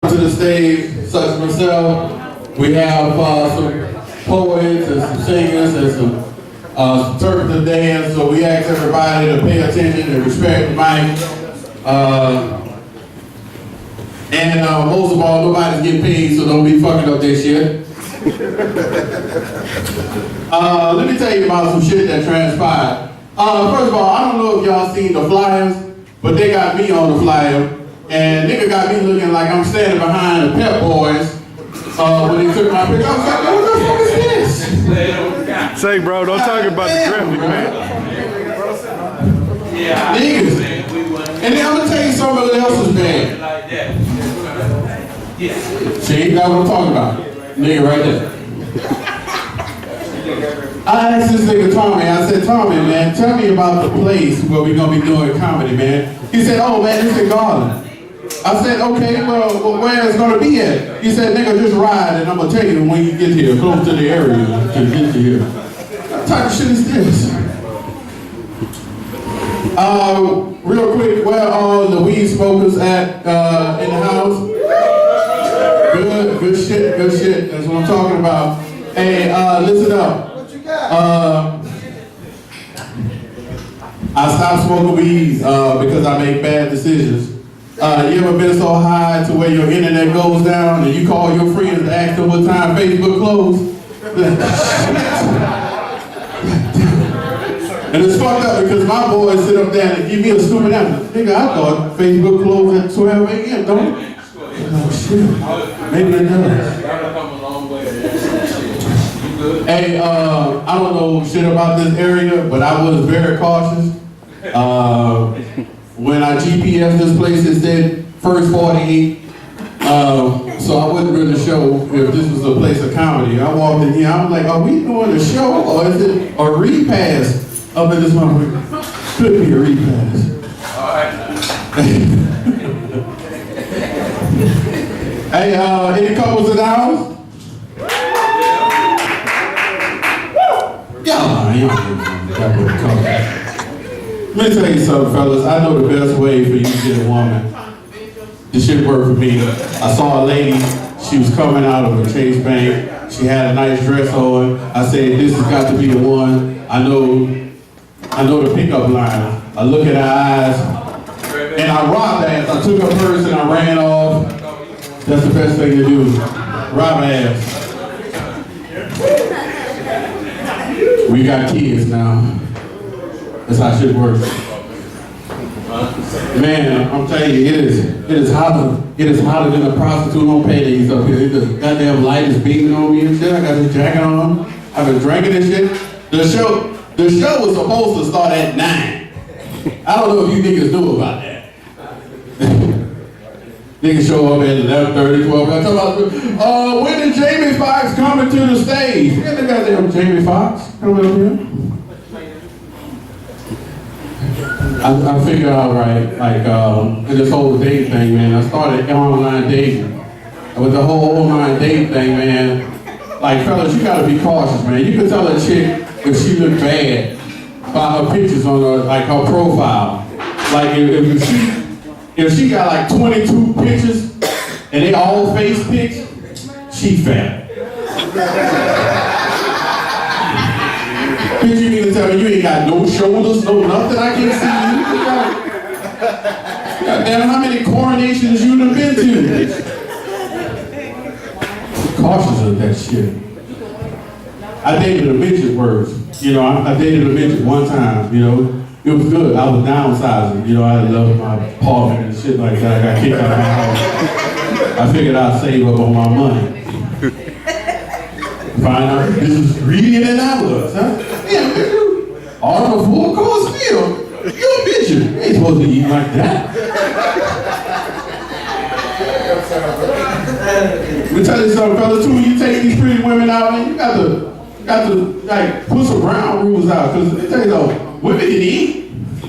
To the stage, such as myself, we have some poets and some singers and some interpretive dance, so we ask everybody to pay attention and respect the mic. And most of all, nobody's getting paid, so don't be fucking up this shit. Let me tell you about some shit that transpired. First of all, I don't know if y'all seen the flyers, but they got me on the flyer. And nigga got me looking like I'm standing behind the Pep Boys when they took my picture. I was like, what the fuck is this? Say, bro, don't talk about the graphic, man. Niggas. And then I'm gonna tell you something else is bad. See, that's what I'm talking about. Nigga right there. I asked this nigga Tommy, I said, Tommy, man, tell me about the place where we're gonna be doing comedy, man. He said, oh man, it's in Garland. I said, okay, well, where it's gonna be at? He said, nigga, just ride and I'm gonna tell you when you get here, close to the area to get to here. What type of shit is this? Real quick, where are all the weed smokers at in the house? Good shit, that's what I'm talking about. Hey, listen up. What you got? I stopped smoking weed because I make bad decisions. You ever been so high to where your internet goes down and you call your friends to ask them what time Facebook closed? And it's fucked up because my boys sit up there and give me a stupid answer. Nigga, I thought Facebook closed at 12 a.m., don't it? Oh shit, maybe it does. Hey, I don't know shit about this area, but I was very cautious. When I GPS this place, it said first 48. So I wasn't really sure if this was a place of comedy. I walked in here, I'm like, are we doing a show or is it a repass up in this motherfucker? Could be a repass. All right. Hey, any couples in the house? Y'all Let me tell you something, fellas. I know the best way for you to get a woman. This shit worked for me. I saw a lady, she was coming out of a Chase Bank. She had a nice dress on. I said, this has got to be the one. I know the pickup line. I look at her eyes, and I robbed her ass. I took her purse and I ran off. That's the best thing to do. Rob her ass. We got kids now. That's how shit works. Man, I'm telling you, it is hotter than a prostitute on paydays up here. The goddamn light is beaming on me and shit. I got this jacket on. I've been drinking this shit. The show was supposed to start at 9. I don't know if you niggas knew about that. Niggas show up at 11:30, 12. I talk about, when did Jamie Foxx coming to the stage? Get the goddamn Jamie Foxx coming up here. I figured out right, like, in this whole dating thing, man, I started online dating. And with the whole online dating thing, man, like, fellas, you gotta be cautious, man. You can tell a chick if she look bad by her pictures on her, like, her profile. Like, if she got like 22 pictures and they all face pics, she fat. Bitch, you mean to tell me you ain't got no shoulders, no nothing? I can't see you. Goddamn, how many coronations you done been to? Cautious of that shit. I dated a midget words. You know, I dated a midget one time, you know. It was good. I was downsizing. You know, I loved my apartment and shit like that. I got kicked out of my house. I figured I'd save up on my money. Find out this was greedier than I was, huh? Yeah, man, order a full course meal. You're a bitch. You ain't supposed to eat like that. Let me tell you something, fellas, too. When you take these pretty women out, man, you got to like put some ground rules out. Cause they tell you though, women can eat.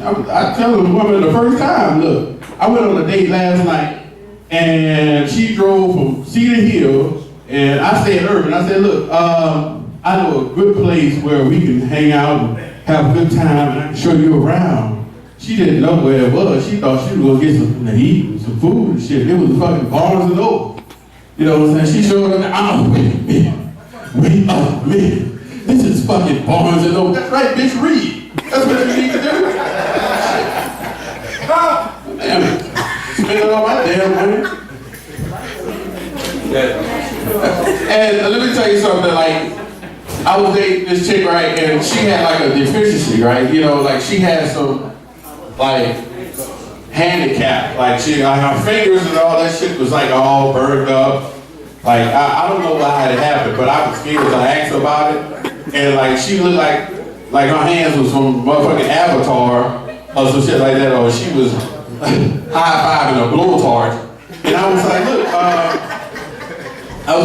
I tell the woman the first time, look, I went on a date last night and she drove from Cedar Hill and I stay in Urban. I said, look, I know a good place where we can hang out and have a good time and I can show you around. she didn't know where it was. She thought she was gonna get something to eat, some food and shit. It was fucking Barnes and Noble. You know what I'm saying? She showed up, oh, wait a minute. This is fucking Barnes and Noble. That's right, bitch, read. That's what you need to do. Damn it. Spending all my damn money. And let me tell you something, like, I was dating this chick, right, and she had like a deficiency, right? You know, like she had some, like, handicap. Like her fingers and all that shit was like all burned up. Like, I don't know why it happened, but I was scared. I asked her about it, and like she looked like her hands was from motherfucking Avatar or some shit like that, or she was high-fiving a blowtorch. And I was like,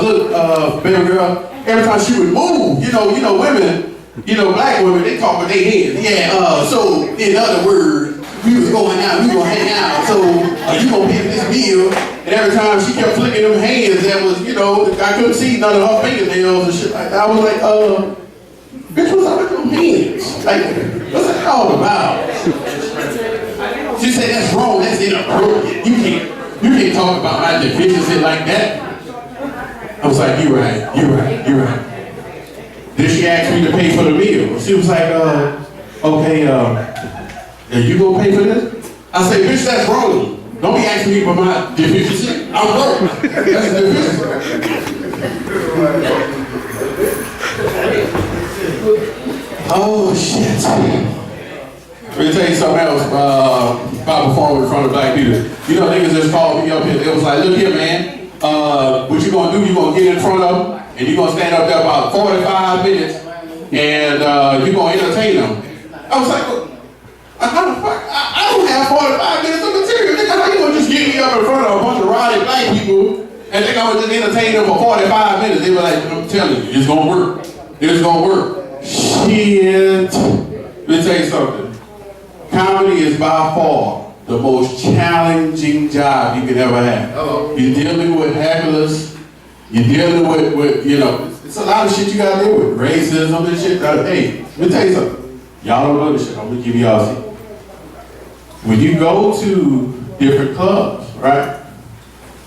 look, baby girl, every time she would move, you know, women, black women, they talk with their hands. Yeah, so in other words, we was going out, we gonna hang out, so you gonna pay this bill. And every time she kept flicking them hands, that was, I couldn't see none of her fingernails and shit like that. I was like, bitch, what's up with them hands? Like, what's that all about? She said, that's wrong, that's inappropriate. You can't talk about my deficiency like that. I was like, you're right. Then she asked me to pay for the meal. She was like, okay, are you gonna pay for this? I said, bitch, that's wrong. Don't be asking me for my deficiency. I'm broke. That's a deficiency. Oh, shit. Let me tell you something else about performing in front of black people. You know, niggas just called me up here. They was like, look here, man. What you gonna do, you gonna get in front of them, and you gonna stand up there about 45 minutes, and you gonna entertain them. I was like, well, how the fuck? I don't have 45 minutes of material. Nigga, how you gonna just get me up in front of a bunch of rowdy black people, and think I'm gonna just entertain them for 45 minutes? They were like, I'm telling you, it's gonna work. It's gonna work. Shit. Let me tell you something. Comedy is by far the most challenging job you could ever have. You're dealing with hecklers. You're dealing with it's a lot of shit you gotta deal with. Racism and shit. Hey, let me tell you something. Y'all don't know this shit. I'm gonna give y'all a secret. When you go to different clubs, right?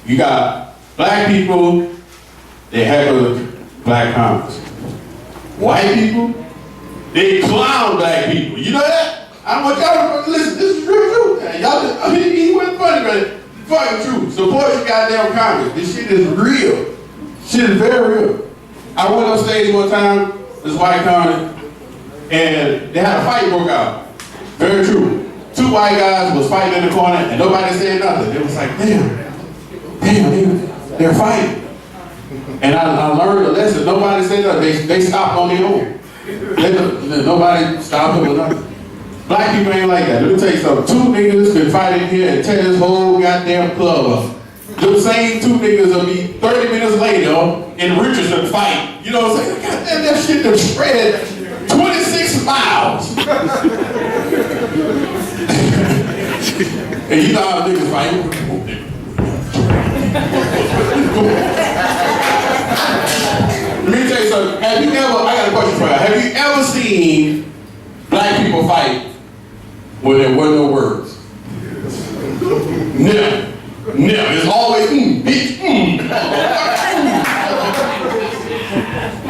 You got black people, they heckle black comics. White people, they clown black people. You know that? I want y'all to listen. This is real true. Y'all, he wasn't funny, but it's fucking true. Support your goddamn comics. This shit is real. Shit is very real. I went on stage one time, this white comic, and they had a fight broke out. Very true. Two white guys was fighting in the corner, and nobody said nothing. It was like, damn, they're fighting. And I learned a lesson. Nobody said nothing. They stopped on their own. Nobody stopped them or nothing. Black people ain't like that. Let me tell you something. Two niggas can fight in here and tear this whole goddamn club up. Them same two niggas will be 30 minutes later in Richardson fight. You know what I'm saying? Goddamn, that shit done spread 26 miles. And you know how niggas fight. Let me tell you something. I got a question for you. Have you ever seen black people fight when there were no words? Never. It's always, bitch,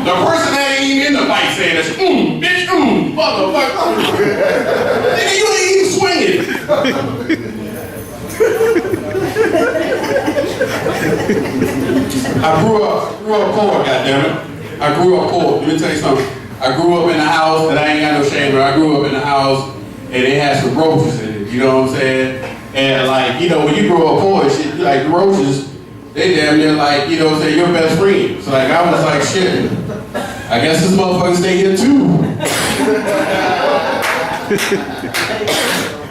The person that ain't even in the fight saying this, bitch, motherfucker. Nigga, you ain't even swinging. I grew up poor, goddammit. I grew up poor. Let me tell you something. I grew up in a house that I ain't got no shame, but I grew up in a house and it had some roaches in it, you know what I'm saying? And like, when you grow up poor and shit, like the roaches, they damn near like, what I'm saying, your best friend. So like, I was like, shit, I guess this motherfucker stay here too.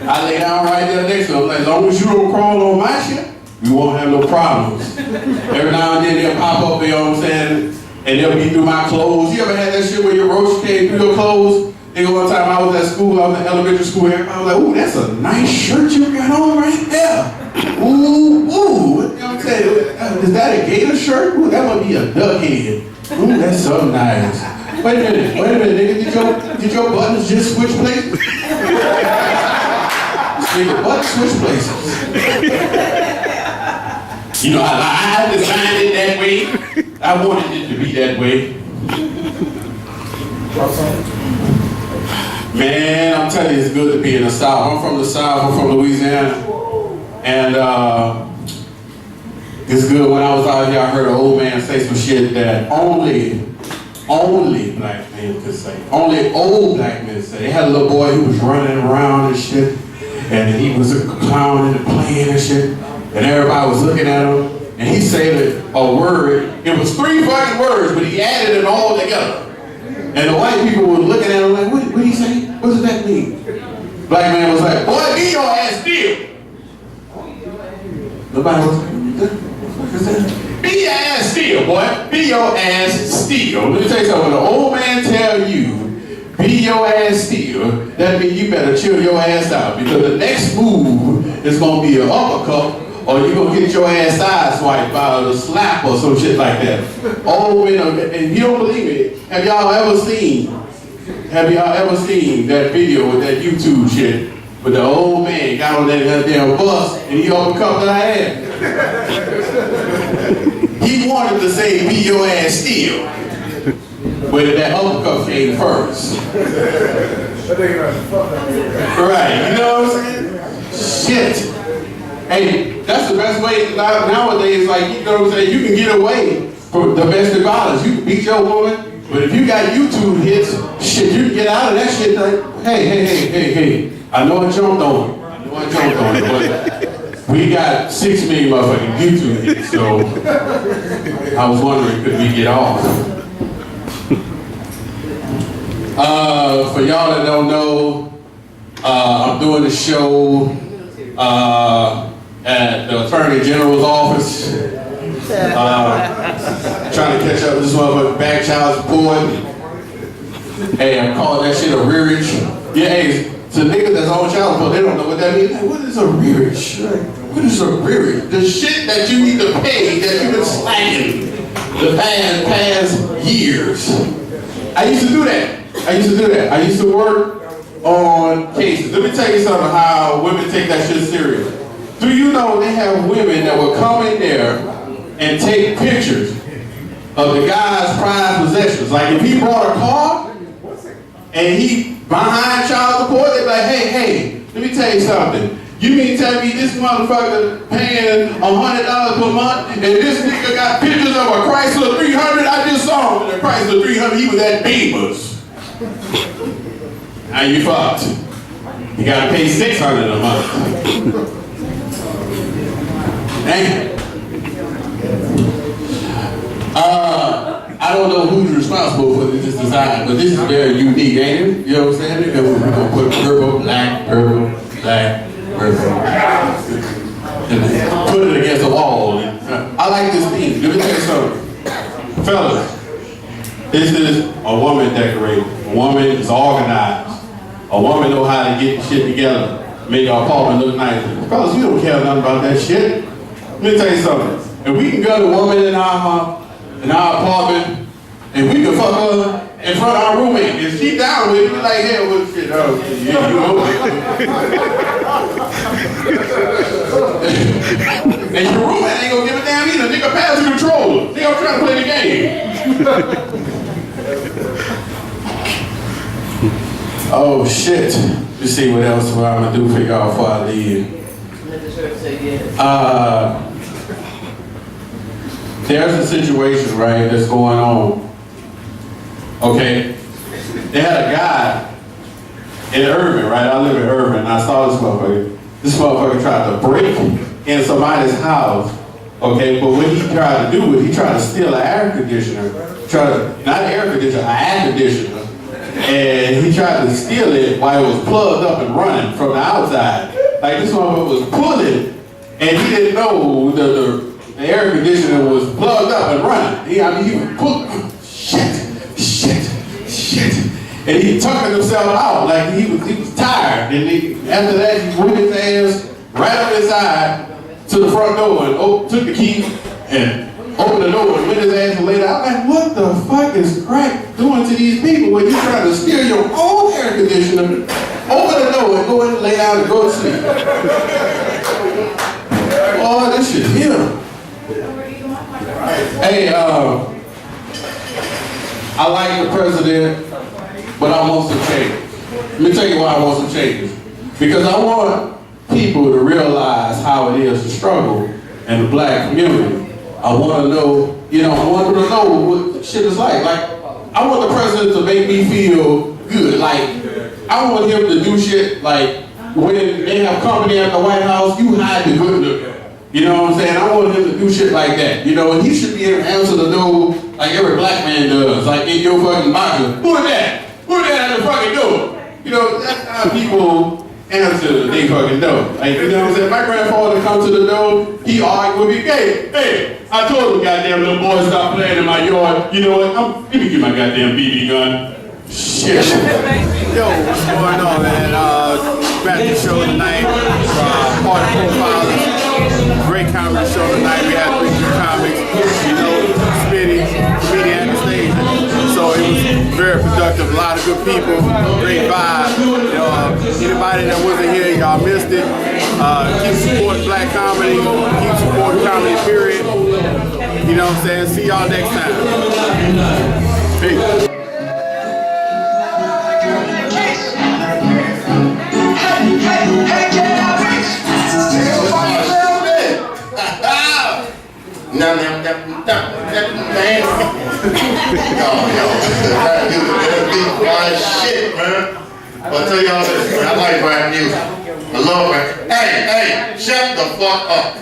I lay down right there next to him, like, as long as you don't crawl on my shit, we won't have no problems. Every now and then they'll pop up, you know what I'm saying? And they'll be through my clothes. You ever had that shit where your roaches came through your clothes? One time I was at school, I was in elementary school, everybody was like, ooh, that's a nice shirt you got on right there. Ooh, you know what I'm saying? Is that a gator shirt? Ooh, that must be a duck head. Ooh, that's so nice. Wait a minute, nigga, did your buttons just switch places? let us switch places. You know, I designed it that way. I wanted it to be that way. Man, I'm telling you, it's good to be in the South. I'm from the South, I'm from Louisiana. And it's good. When I was out here, I heard an old man say some shit that only black men could say. Only old black men say. They had a little boy who was running around and shit, and he was clowning and playing and shit, and everybody was looking at him, and he said a word. It was 3 fucking words, but he added it all together. And the white people were looking at him like, what did he say? What does that mean? Black man was like, boy, be your ass still. Nobody was like, what is that? Be your ass still, boy. Be your ass still. Let me tell you something. When the old man tell you, be your ass still, that means you better chill your ass out. Because the next move is going to be an uppercut, or you're going to get your ass sideswiped by a slap or some shit like that. Old men, and you don't believe it, have y'all ever seen that video with that YouTube shit? But the old man got on that damn bus and he uppercut her ass. He wanted to say, be your ass still. But that uppercut came first. Right, you know what I'm saying? Shit. Hey, that's the best way nowadays, like, you know what I'm saying? You can get away from domestic violence. You can beat your woman, but if you got YouTube hits, shit, you can get out of that shit like, hey. I know I jumped on it, but we got 6 million motherfucking YouTube hits, so I was wondering, could we get off? For y'all that don't know, I'm doing a show at the Attorney General's office. Trying to catch up with this motherfucking back child support. Hey, I'm calling that shit a rearage. Yeah, hey, to niggas that's on child support, they don't know what that means. Like, what is a rearage? What is a rearage? The shit that you need to pay that you've been slacking the past years. I used to do that. I used to work on cases. Let me tell you something how women take that shit serious. Do you know they have women that will come in there and take pictures of the guy's prized possessions? Like if he brought a car and he behind child support, they're like, hey, let me tell you something. You mean tell me this motherfucker paying $100 per month and this nigga got pictures of a Chrysler 300? I just saw him in a Chrysler 300. He was at Beamer's. Now you fucked. You gotta pay $600 a month. Damn. I don't know who's responsible for this design, but this is very unique, ain't it? You know what I'm saying? And we're gonna put purple, black, purple, black, purple. And put it against the wall. I like this theme. Let me tell you something. Fellas, this is a woman decorator. A woman is organized. A woman know how to get shit together. Make our apartment look nice. Fellas, we don't care nothing about that shit. Let me tell you something. If we can get a woman in our apartment, and we can fuck her in front of our roommate, if she down with it, we like, hell, what shit, you know. And your roommate ain't gonna give a damn either. Nigga, pass the controller. Nigga, I'm trying to play the game. Oh shit. Let's see what else I'm gonna do for y'all before I leave. There's a situation, right, that's going on. Okay? They had a guy in Irving, right? I live in Irving, and I saw this motherfucker. This motherfucker tried to break in somebody's house, okay? But what he tried to do was he tried to steal an air conditioner. Not an air conditioner, an air conditioner. And he tried to steal it while it was plugged up and running from the outside. Like this motherfucker was pulling, and he didn't know the air conditioner was plugged up and running. He was pulling, shit. And he tucking himself out like he was tired. And after that, he put his ass right up inside to the front door and took the key and opened the door and went his ass and laid out. Like, what the fuck is crack doing to these people when you're trying to steal your own air conditioner Open the door and go in and lay down and go to sleep. Oh, this shit here. Hey, I like the president, but I want some changes. Let me tell you why I want some changes. Because I want people to realize how it is to struggle in the black community. I want to know, I want them to know what shit is like. Like, I want the president to make me feel good. Like, I want him to do shit like when they have company at the White House, you hide the good look. You know what I'm saying? I want him to do shit like that. And he should be able to answer the door like every black man does. Like in your fucking boxer. Who is that? Who is that at the fucking door? That's how people answer they fucking door. Like, you know what I'm saying? My grandfather come to the door, he argued with me, hey, I told the goddamn little boy stop playing in my yard. You know what? Let me get my goddamn BB gun. Shit. Yo, what's going on, man? Back to the show tonight. Party Profilers. Great comedy show tonight. We had 3 comics, Smitty, comedian at the stage. So it was very productive. A lot of good people. Great vibe. Anybody that wasn't here, y'all missed it. Keep supporting black comedy. Keep supporting comedy, period. You know what I'm saying? See y'all next time. Peace. Shit, man. I'll tell y'all this, man. I like rap music. I love rap. Hey, shut the fuck up.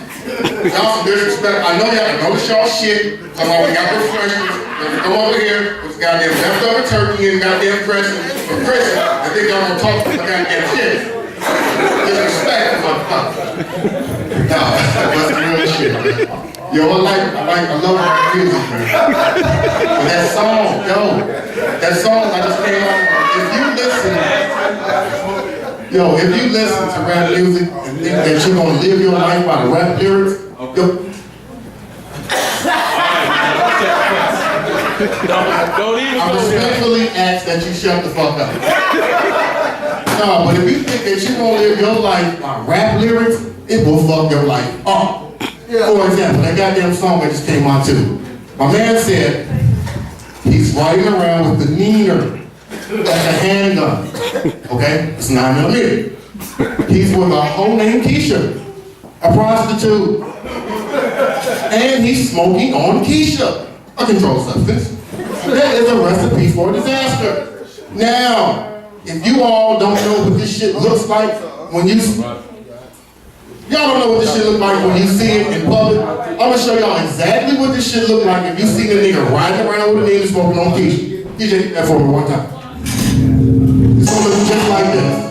Y'all some disrespect. I know y'all notice y'all shit. Come on, we got refreshments. Come over here with goddamn leftover turkey and goddamn prison from prison. I think y'all gonna talk about goddamn shit. Disrespect, motherfucker. No, that's the real shit, man. Yo, I love rap music, man. But that song, that song I just came on. If you listen to rap music and think that you're gonna live your life by the rap lyrics, I respectfully ask that you shut the fuck up. No, but if you think that you're gonna live your life by rap lyrics, it will fuck your life up. For example, that goddamn song that just came on too. My man said he's riding around with the Neener. That's a handgun. Okay? It's 9mm. He's with a hoe named Keisha, a prostitute. And he's smoking on Keisha, a controlled substance. That is a recipe for disaster. Now, if you all don't know what this shit looks like when you... Y'all don't know what this shit look like when you see it in public. I'm gonna show y'all exactly what this shit look like if you see the nigga riding around with a nigga smoking on Keisha. DJ, hit that for me one time. It's gonna look just like this.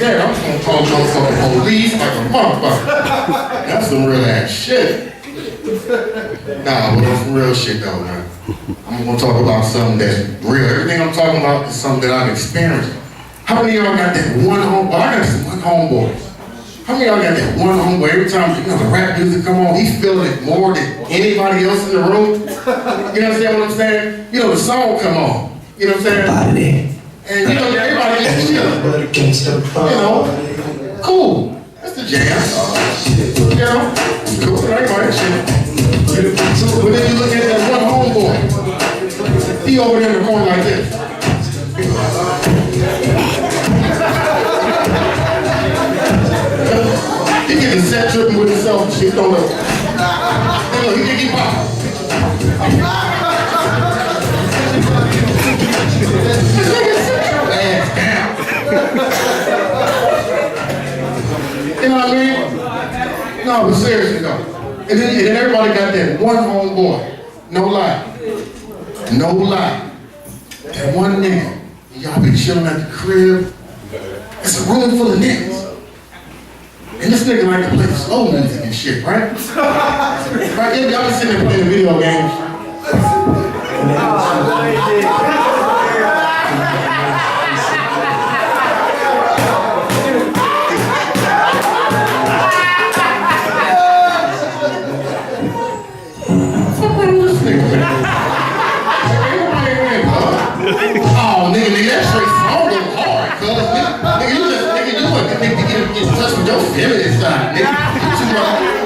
I'm gonna call motherfucking police like a motherfucker. That's some real ass shit. Nah, but that's some real shit though, man. I'm gonna talk about something that's real. Everything I'm talking about is something that I've experienced. How many of y'all got that one homeboy? I got some one homeboy. How many of y'all got that one homeboy? Every time the rap music come on, he's feeling it more than anybody else in the room. You understand what I'm saying? The song come on. You know what I'm saying? And everybody gets chill. Cool. That's the jam. Cool. Everybody shit. But then you look at that one homeboy. He over there in the corner like this. He getting set tripping with himself and shit. Don't look. Hey, look, he can keep up. You know what I mean? No, but seriously though. And then everybody got that one homeboy. No lie. No lie. That one nigga. Y'all be chilling at the crib. It's a room full of niggas. And this nigga like to play slow music and shit, right? Right, y'all been sitting there playing video games. Oh, nigga, that straight song go hard, cuz. Nigga, you want to get in touch with your feminine side, nigga.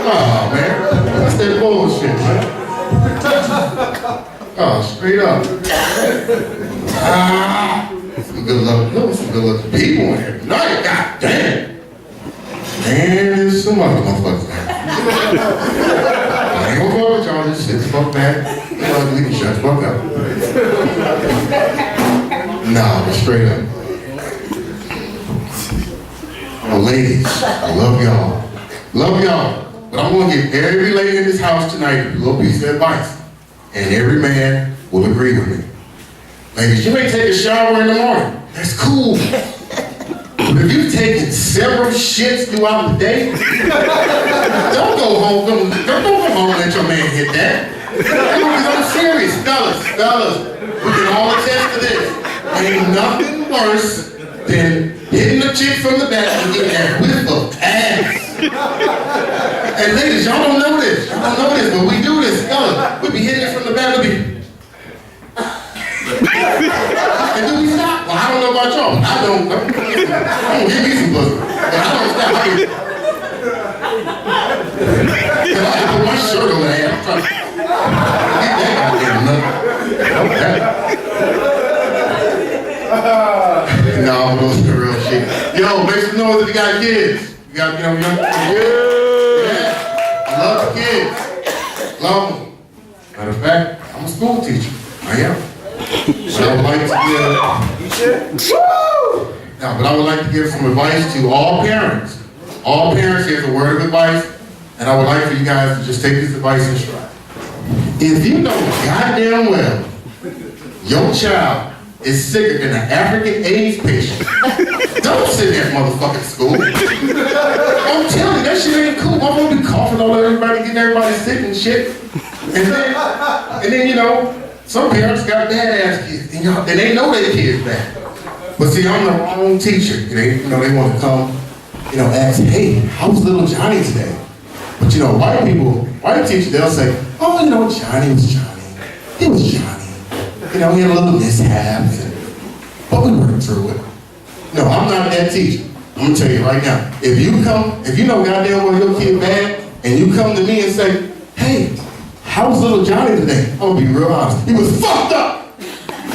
Oh, man. That's that bullshit, man. Oh, straight up. Some good looking people in here tonight. God damn. Man, there's some other motherfuckers, man. I ain't gonna fuck with y'all. Just sit the fuck back. You know, we can shut the fuck up. Nah, but straight up. Oh, ladies, I love y'all. Love y'all. But I'm gonna give every lady in this house tonight a little piece of advice. And every man will agree with me. Ladies, you may take a shower in the morning. That's cool. But if you've taken several shits throughout the day, don't go home and let your man hit that. I'm serious, fellas, we can all attest to this. Ain't nothing worse than hitting a chick from the back and getting that whiff of ass. And ladies, y'all don't know this, but we do this, fellas. We be hitting it from the back, and do we stop? Well, I don't know about y'all. I don't give me some pussy, but I don't stop. I put my shirt over there. I'm trying to get that goddamn nut. No, those are the real shit. Yo, make some noise if you got kids. You got, young kids? Yeah. I love the kids. Love them. Matter of fact, I'm a school teacher. I am. But I would like to give some advice to all parents. All parents, here's a word of advice, and I would like for you guys to just take this advice in stride. If you know goddamn well your child is sicker than an African AIDS patient, don't send that motherfucker to school. I'm telling you, that shit ain't cool. I'm gonna be coughing all over everybody, getting everybody sick and shit. And then you know, some parents got badass kids, and they know their kids bad. But see, I'm the wrong teacher. They want to come, ask, hey, how was little Johnny today? But white teachers, they'll say, oh, Johnny was Johnny. He was Johnny. He had a little mishaps, but we worked through it. No, I'm not that teacher. I'm gonna tell you right now. If you know goddamn well your kid bad, and you come to me and say, hey, how was little Johnny today? I'm gonna be real honest. He was fucked up.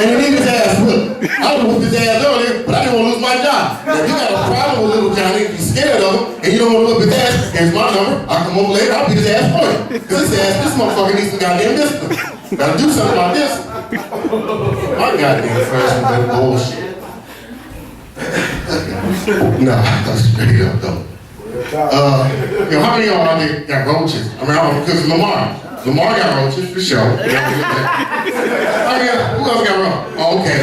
And he needed his ass whipped. I would have whipped his ass earlier, but I didn't want to lose my job. Now, if you got a problem with little Johnny, if you're scared of him, and you don't want to whip his ass, here's my number. I'll come over later, I'll beat his ass for you. Because this motherfucker needs some goddamn discipline. Gotta do something about this. My goddamn freshman, that bullshit. Nah, straight up though. How many of y'all out there got roaches? I mean, because Lamar got roaches for sure. Who else got roaches? Oh, okay.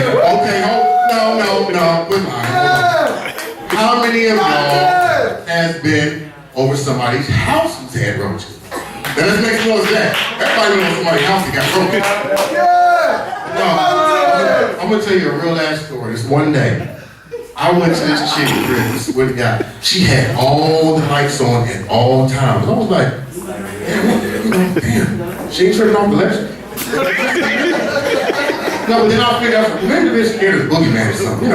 No, we're lying. How many of y'all has been over somebody's house who's had roaches? Now let's make some noise of that. Everybody knows somebody's house that got roaches. No, I'm gonna tell you a real ass story. This one day, I went to this chick's crib, this swear to God. She had all the lights on at all times. I was like, damn, she ain't turning off the electric. No, but then I figured out, maybe this scared of boogeyman or something.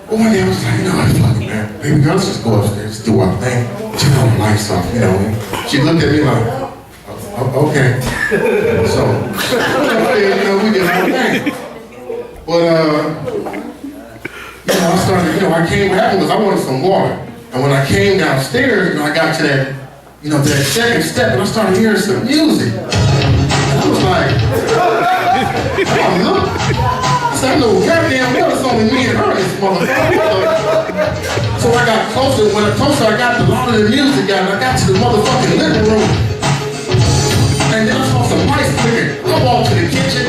But one day I was like, fuck it, man. Baby girl, let's just go upstairs, do our thing, turn all the lights off, She looked at me like, okay. So, we did our thing. But, I started, I came back because I wanted some water. And when I came downstairs, I got to that, to that second step, and I started hearing some music. And I was like, oh, look. I said, I know goddamn well it's only me and her, this motherfucker. So I got closer. When I got the louder the music got, and I got to the motherfucking living room. And then I saw some lights flickering. I walked to the kitchen.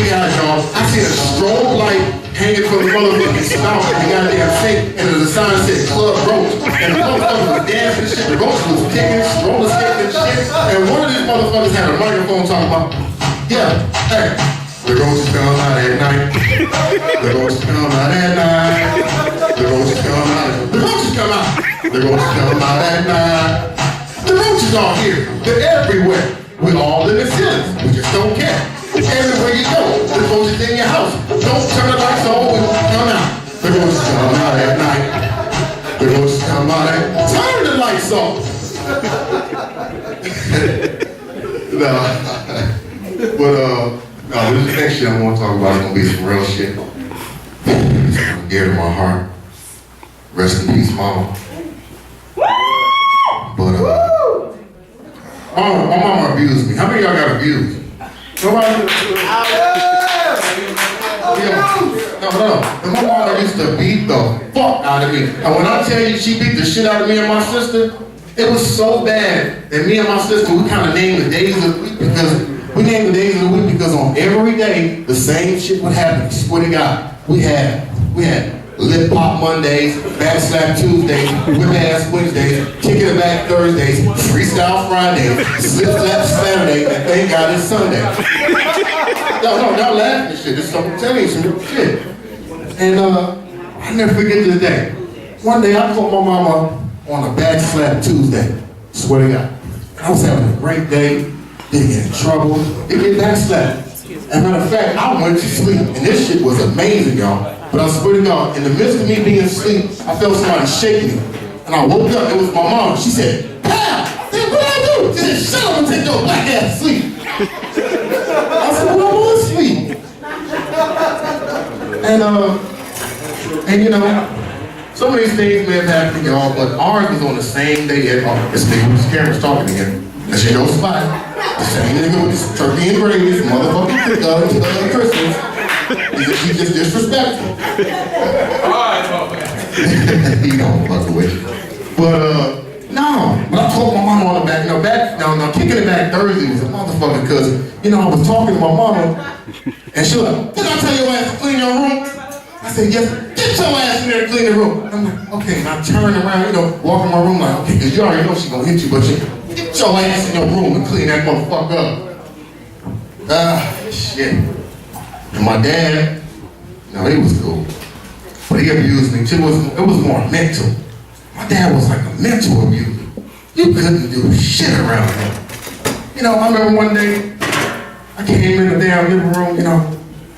Y'all, I seen a strobe light hanging from the motherfucking stomach and the goddamn safe, and the sign said Club Roach. And the motherfucker was dancing and shit, the roach was kicking, roller skating and shit. And one of these motherfuckers had a microphone talking about, yeah, hey, the roaches come out at night. The roaches come out at night. The roaches come out. The roaches come out. The roaches come out at night. The roaches are here. They're everywhere. We're all in the ceilings. We just don't care. Everywhere you go, the roaches in your house. Don't turn the lights on. We come out. The roaches come out at night. The roaches come out at night. Turn the lights off. No, this next shit I want to talk about is gonna be some real shit. It's dear to my heart. Rest in peace, mama. But my mama abused me. How many of y'all got abused? Nobody? No. And my mama used to beat the fuck out of me. And when I tell you she beat the shit out of me and my sister, it was so bad that me and my sister, we kind of named the days of the week because on every day, the same shit would happen. Swear to God. We had Lip Pop Mondays, Back Slap Tuesdays, Whip Ass Wednesdays, Kicking It Back Thursdays, Freestyle Fridays, Slip Slap Saturday, and thank God it's Sunday. No, y'all laughing at shit. This is I'm telling you some real shit. And I never forget this day. One day I called my mama on a Back Slap Tuesday. Swear to God. I was having a great day. Didn't get in trouble. Didn't get backslapped. As a matter of fact, I went to sleep, and this shit was amazing, y'all. But I swear to God, in the midst of me being asleep, I felt somebody shake me. And I woke up, it was my mom. She said, "Pal!" I said, "What I do?" She said, "Shut up and take your black ass to sleep." I said, "Well, I want to sleep." And you know, some of these things may have happened to y'all, but ours was on the same day as this nigga with his camera's talking again. That's your spot. The same nigga with this turkey and gravy, this motherfucking Christmas. He's just disrespectful. He don't fuck with you. But I told my mama on the back, Kicking It Back Thursday was a motherfucker because, I was talking to my mama and she was like, "Did I tell your ass to clean your room?" I said, "Yes." "Get your ass in there and clean the room." I'm like, okay, and I turn around, walk in my room like, okay, because you already know she's gonna hit you, but get your ass in your room and clean that motherfucker up. Shit. And my dad, he was cool, but he abused me too. It was more mental. My dad was like a mental abuser. You couldn't do shit around him. I remember one day, I came in the damn living room,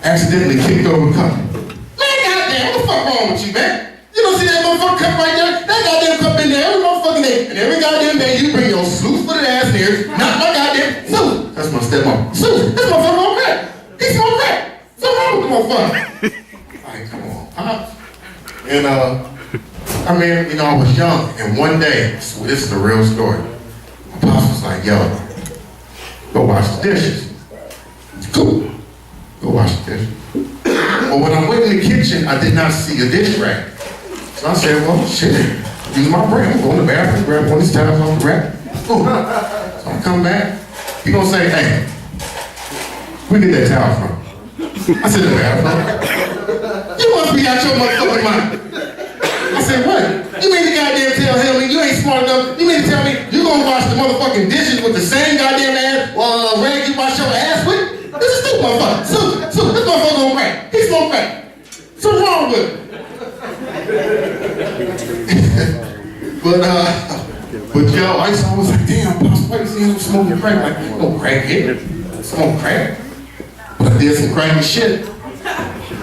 accidentally kicked over a cup. Man, goddamn, what the fuck wrong with you, man? You don't see that motherfucking cup right there? That goddamn cup in there every motherfucking day. And every goddamn day you bring your slew-footed ass in here, not my goddamn Susan. That's my stepmom. Susan, this motherfucker on crack. He smoke crack. What's wrong with the motherfucker? Alright, come on. And I was young, and one day, this is the real story. My pops was like, "Yo, go wash the dishes." Cool. Go wash the dishes. But when I went in the kitchen, I did not see a dish rack. So I said, well, shit, use my brain. I'm going to the bathroom, grab one of these towels off the rack. Boom. So I come back. He gonna say, "Hey, where did that towel from?" I said, "The bathroom." "You must be out your motherfucking mind." I said, "What? You mean to goddamn tell me you ain't smart enough? You mean to tell me you gonna wash the motherfucking dishes with the same goddamn ass rag you wash your ass with? This is stupid motherfucker. Susan, this motherfucker on crack. He smoke crack. What's wrong with him?" But yo, I was like, "Damn, Pops, why you see him smoking crack?" Like, no crack here. Smoke crack. But I did some cracky shit.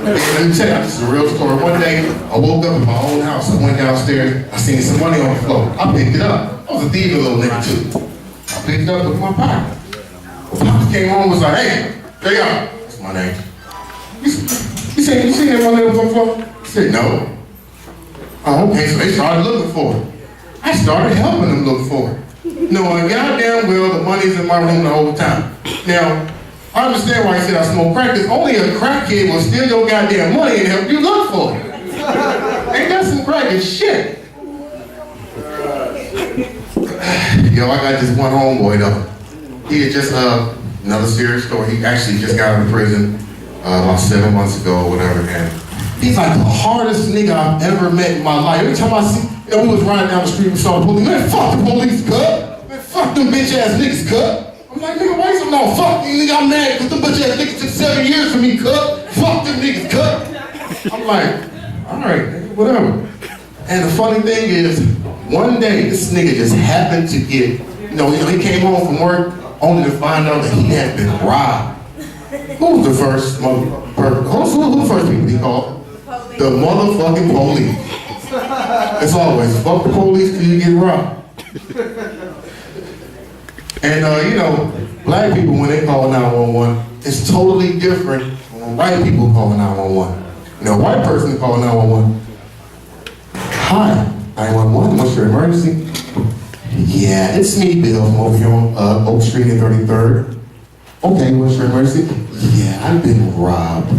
Let me tell you, this is a real story. One day, I woke up in my own house. I went downstairs. I seen some money on the floor. I picked it up. I was a thieving little nigga too. I picked it up with my pocket. Pops came home and was like, "Hey, there you are." That's my name. You seen that money on the floor? I said, "No." "Oh, okay." So they started looking for it. I started helping them look for it. Knowing goddamn well the money's in my room the whole time. Now, I understand why he said I smoke crack, because only a crackhead will steal your goddamn money and help you look for it. Ain't that some crack as shit? Yo, I got this one homeboy though. He had just, another serious story. He actually just got out of prison about 7 months ago or whatever, and He's like the hardest nigga I've ever met in my life. Every time I see, we was riding down the street, we saw the police. Man, fuck the police, cut. Man, fuck them bitch ass niggas, cut. I'm like, nigga, why you so no? Fuck you, nigga, I'm mad because them bitch ass niggas took 7 years for me, cut. Fuck them niggas, cut. I'm like, all right, nigga, whatever. And the funny thing is, one day this nigga just happened to get, he came home from work only to find out that he had been robbed. Who was the first who the first people he called? The motherfucking police. It's always, fuck the police till you get robbed. And black people, when they call 911, it's totally different from when white people call 911. A white person call 911. Hi, 911, what's your emergency? Yeah, it's me, Bill, from over here on Oak Street and 33rd. Okay, what's your emergency? Yeah, I've been robbed.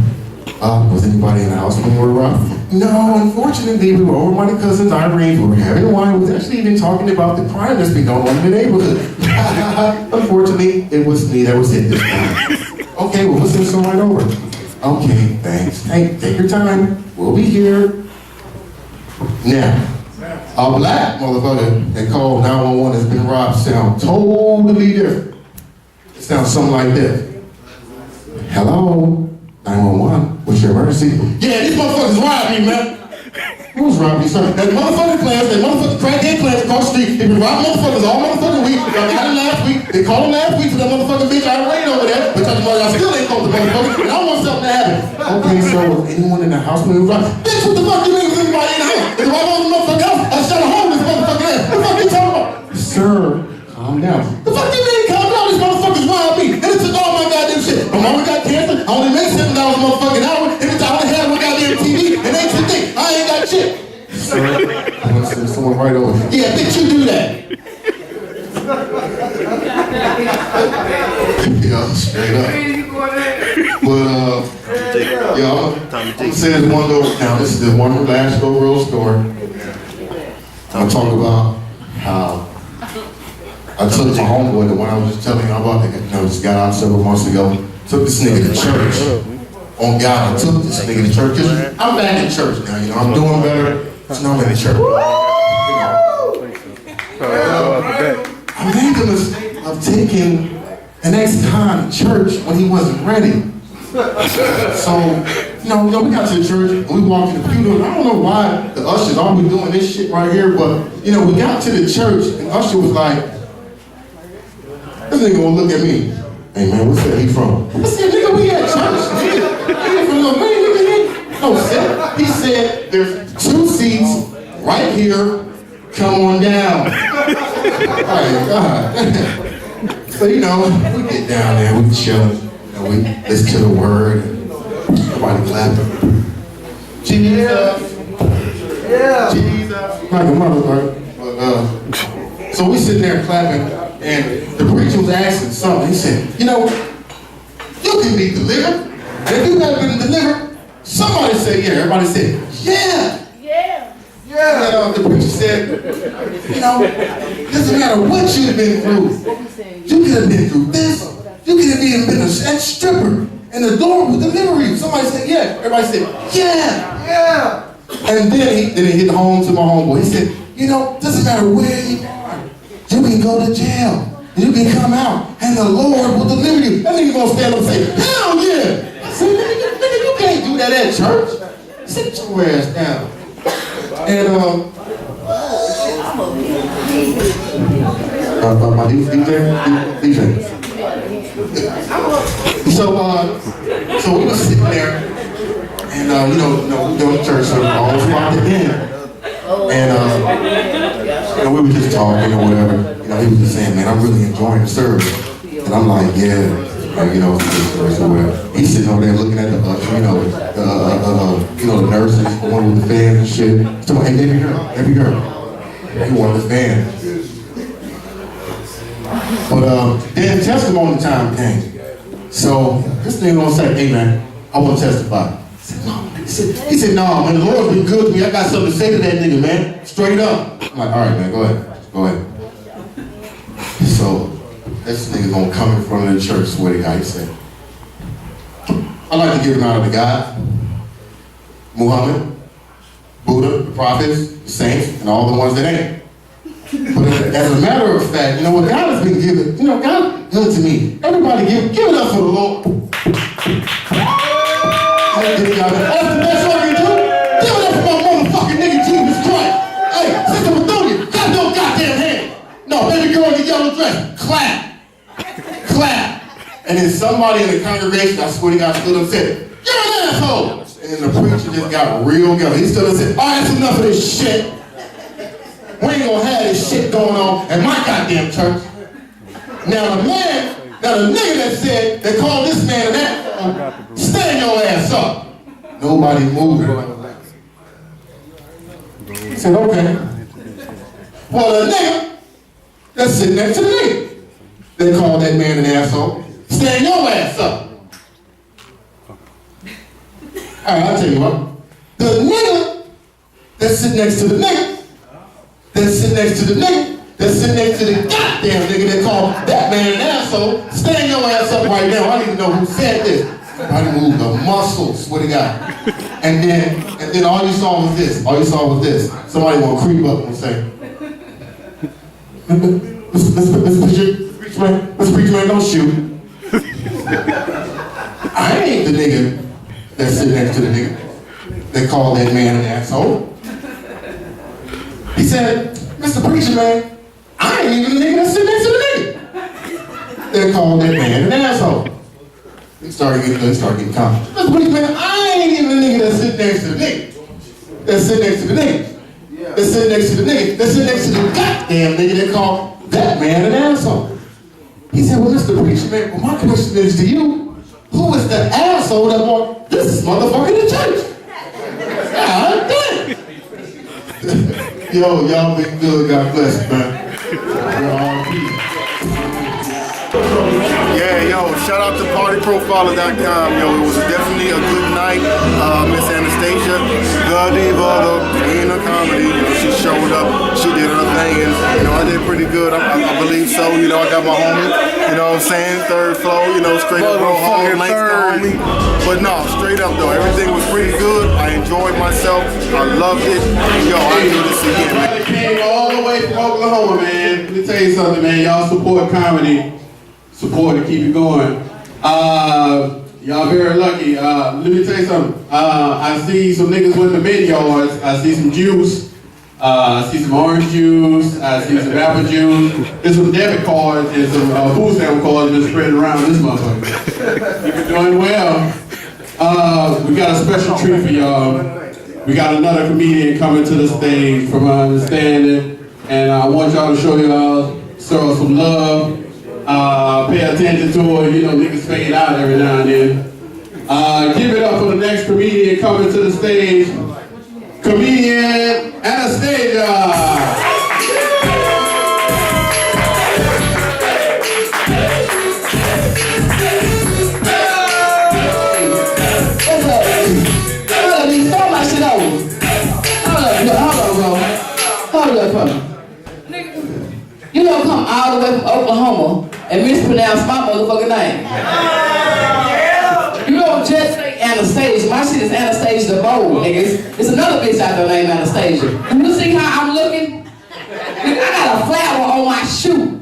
Was anybody in the house when we were robbed? No, unfortunately, we were over my cousin's Irene. We were having wine. We was actually even talking about the crime that's been going on in the neighborhood. Unfortunately, it was me that was hit this time. Okay, well, let's send someone right over. Okay, thanks. Hey, take your time. We'll be here. Now, a black motherfucker that called 911 has been robbed sound totally different. It sounds something like this. Hello, 911, what's your emergency? Yeah, these motherfuckers robbed me, man. Who's robbed me, sir? That motherfucking class, that motherfucking crackhead class across the street, they been robbing motherfuckers all motherfucking week. Y'all got it last week. They called him last week to that motherfucking bitch Irene over there, but y'all still ain't called the motherfucker, and I want something to happen. Okay, so was anyone in the house when we were robbed? Bitch, what the fuck you mean was anybody in the house? If I want the motherfucker else, I shot a hole in this motherfucker ass. What the fuck you talking about? Sir, calm down. The fuck you mean calm down? These motherfuckers robbed me, and it took all my goddamn shit. My mama got cancer, I only make $7 a motherfucking hour, and it's I only had one goddamn TV, and they today, I ain't got shit. Sir, I'm gonna send someone right over. Yeah, bitch, you do that. Yeah, straight up. But I'm gonna say this one little, now this is the one last little real story. I'll talk about how I took my homeboy, the one I was just telling you about, just got out several months ago, took this nigga to church. On God, I took this nigga to church. I'm back in church now, I'm doing better. So now I'm in the church. I made the mistake of taking an ex-con to church when he wasn't ready. So, we got to the church and we walked in the pew. I don't know why the ushers always doing this shit right here, but we got to the church and usher was like, this nigga gonna look at me. Hey man, what's that he from? I said, nigga, we at church. Nigga, he ain't from no man, nigga. No, sir. He said, there's 2 seats right here. Come on down. Oh, God. So, we get down there, we chillin', we listen to the word, everybody clapping. Jesus. Yeah. Jesus. Like a motherfucker. So we sitting there clapping, and the preacher was asking something. He said, you can be delivered. And if you've never been delivered, somebody said, yeah. Everybody said, yeah. Yeah. The preacher said, doesn't matter what you've been through. You could have been through this. You could have even been a stripper. And the Lord will deliver you. Somebody said, yeah. Everybody said, yeah. And then he hit home to my homeboy. He said, doesn't matter where you are. You can go to jail. You can come out. And the Lord will deliver you. That nigga gonna stand up and say, hell yeah. I said, nigga, you can't do that at church. Sit your ass down. And my DJ. So we were sitting there, and we go to church, so all was about to end. And we were just talking or whatever. He was just saying, man, I'm really enjoying the service. And I'm like, yeah. He's sitting over there looking at the the nurses, the one with the fans and shit. So, hey, baby girl. He wanted the fan. But then testimony time came. So this nigga gonna say, hey man, I want to testify. He said, no, man, the Lord's been good to me. I got something to say to that nigga, man. Straight up. I'm like, all right, man, go ahead. So this nigga gonna come in front of the church, swear to God, he said, I'd like to give an honor to God. Muhammad, Buddha, the prophets, the saints, and all the ones that ain't. But as a matter of fact, you know what God has been giving, God is good to me. Everybody give it up for the Lord. That's the best I can do. Give it up for my motherfucking nigga Jesus Christ. Hey, Sister Madonia, clap your goddamn hand. No, baby girl in the yellow dress, clap. Clap. And then somebody in the congregation, I swear to God, stood up and said, "You're an asshole." And then the preacher just got real yellow. He stood up and said, "All right, that's enough of this shit. We ain't gonna have this shit going on at my goddamn church." Now the nigga that said, they called this man an asshole, stand your ass up. Nobody moved. He said, okay. Well, the nigga that's sitting next to the nigga, they called that man an asshole, stand your ass up. All right, I'll tell you what. The nigga that's sitting next to the nigga, that's sitting next to the nigga, that's sitting next to the goddamn nigga that called that man an asshole, stand your ass up right now. I don't even know who said this. I moved a muscle, swear to God. And then all you saw was this. All you saw was this. Somebody will creep up and say, let's preach, man, don't shoot. I ain't the nigga that's sitting next to the nigga that called that man an asshole. He said, "Mr. Preacher Man, I ain't even the nigga that's sitting next to the nigga that called that man an asshole." He started getting calm. "Mr. Preacher Man, I ain't even the nigga that's sitting next to the nigga that's sitting next to the nigga that's sitting next to the nigga that's sitting next to the goddamn nigga that called that man an asshole." He said, "Well, Mr. Preacher Man, well, my question is to you, who is the asshole that brought this motherfucker to church?" God damn. Yo, y'all been good. God bless you, man. Yeah, yo, shout out to partyprofiler.com. Yo, it was definitely a good night. Miss Anastasia, the diva, the queen of comedy. You know, she showed up, she did her thing, and I did pretty good. I believe so. I got my homie. What I'm saying, third floor. Straight up roll home, Langston homie. But no, straight up though, everything was pretty good. I enjoyed myself. I loved it. Yo, I do this again, man. I came all the way from Oklahoma, man. Let me tell you something, man. Y'all support comedy. Support and keep it going. Y'all very lucky. Let me tell you something. I see some niggas with the mid yards. I see some juice. I see some orange juice. I see some apple juice. There's some debit cards and some food stamp cards just spread around this motherfucker. You're doing well. We got a special treat for y'all. We got another comedian coming to the stage from my understanding. And I want y'all to show y'all some love. Pay attention to her, niggas fade out every now and then. Give it up for the next comedian coming to the stage. Comedian Anastasia. You don't come all the way from Oklahoma and mispronounce my motherfucking name. You don't just say Anastasia. My shit is Anastasia the Bold, niggas. There's another bitch out there named Anastasia. You see how I'm looking? Nigga, I got a flower on my shoe.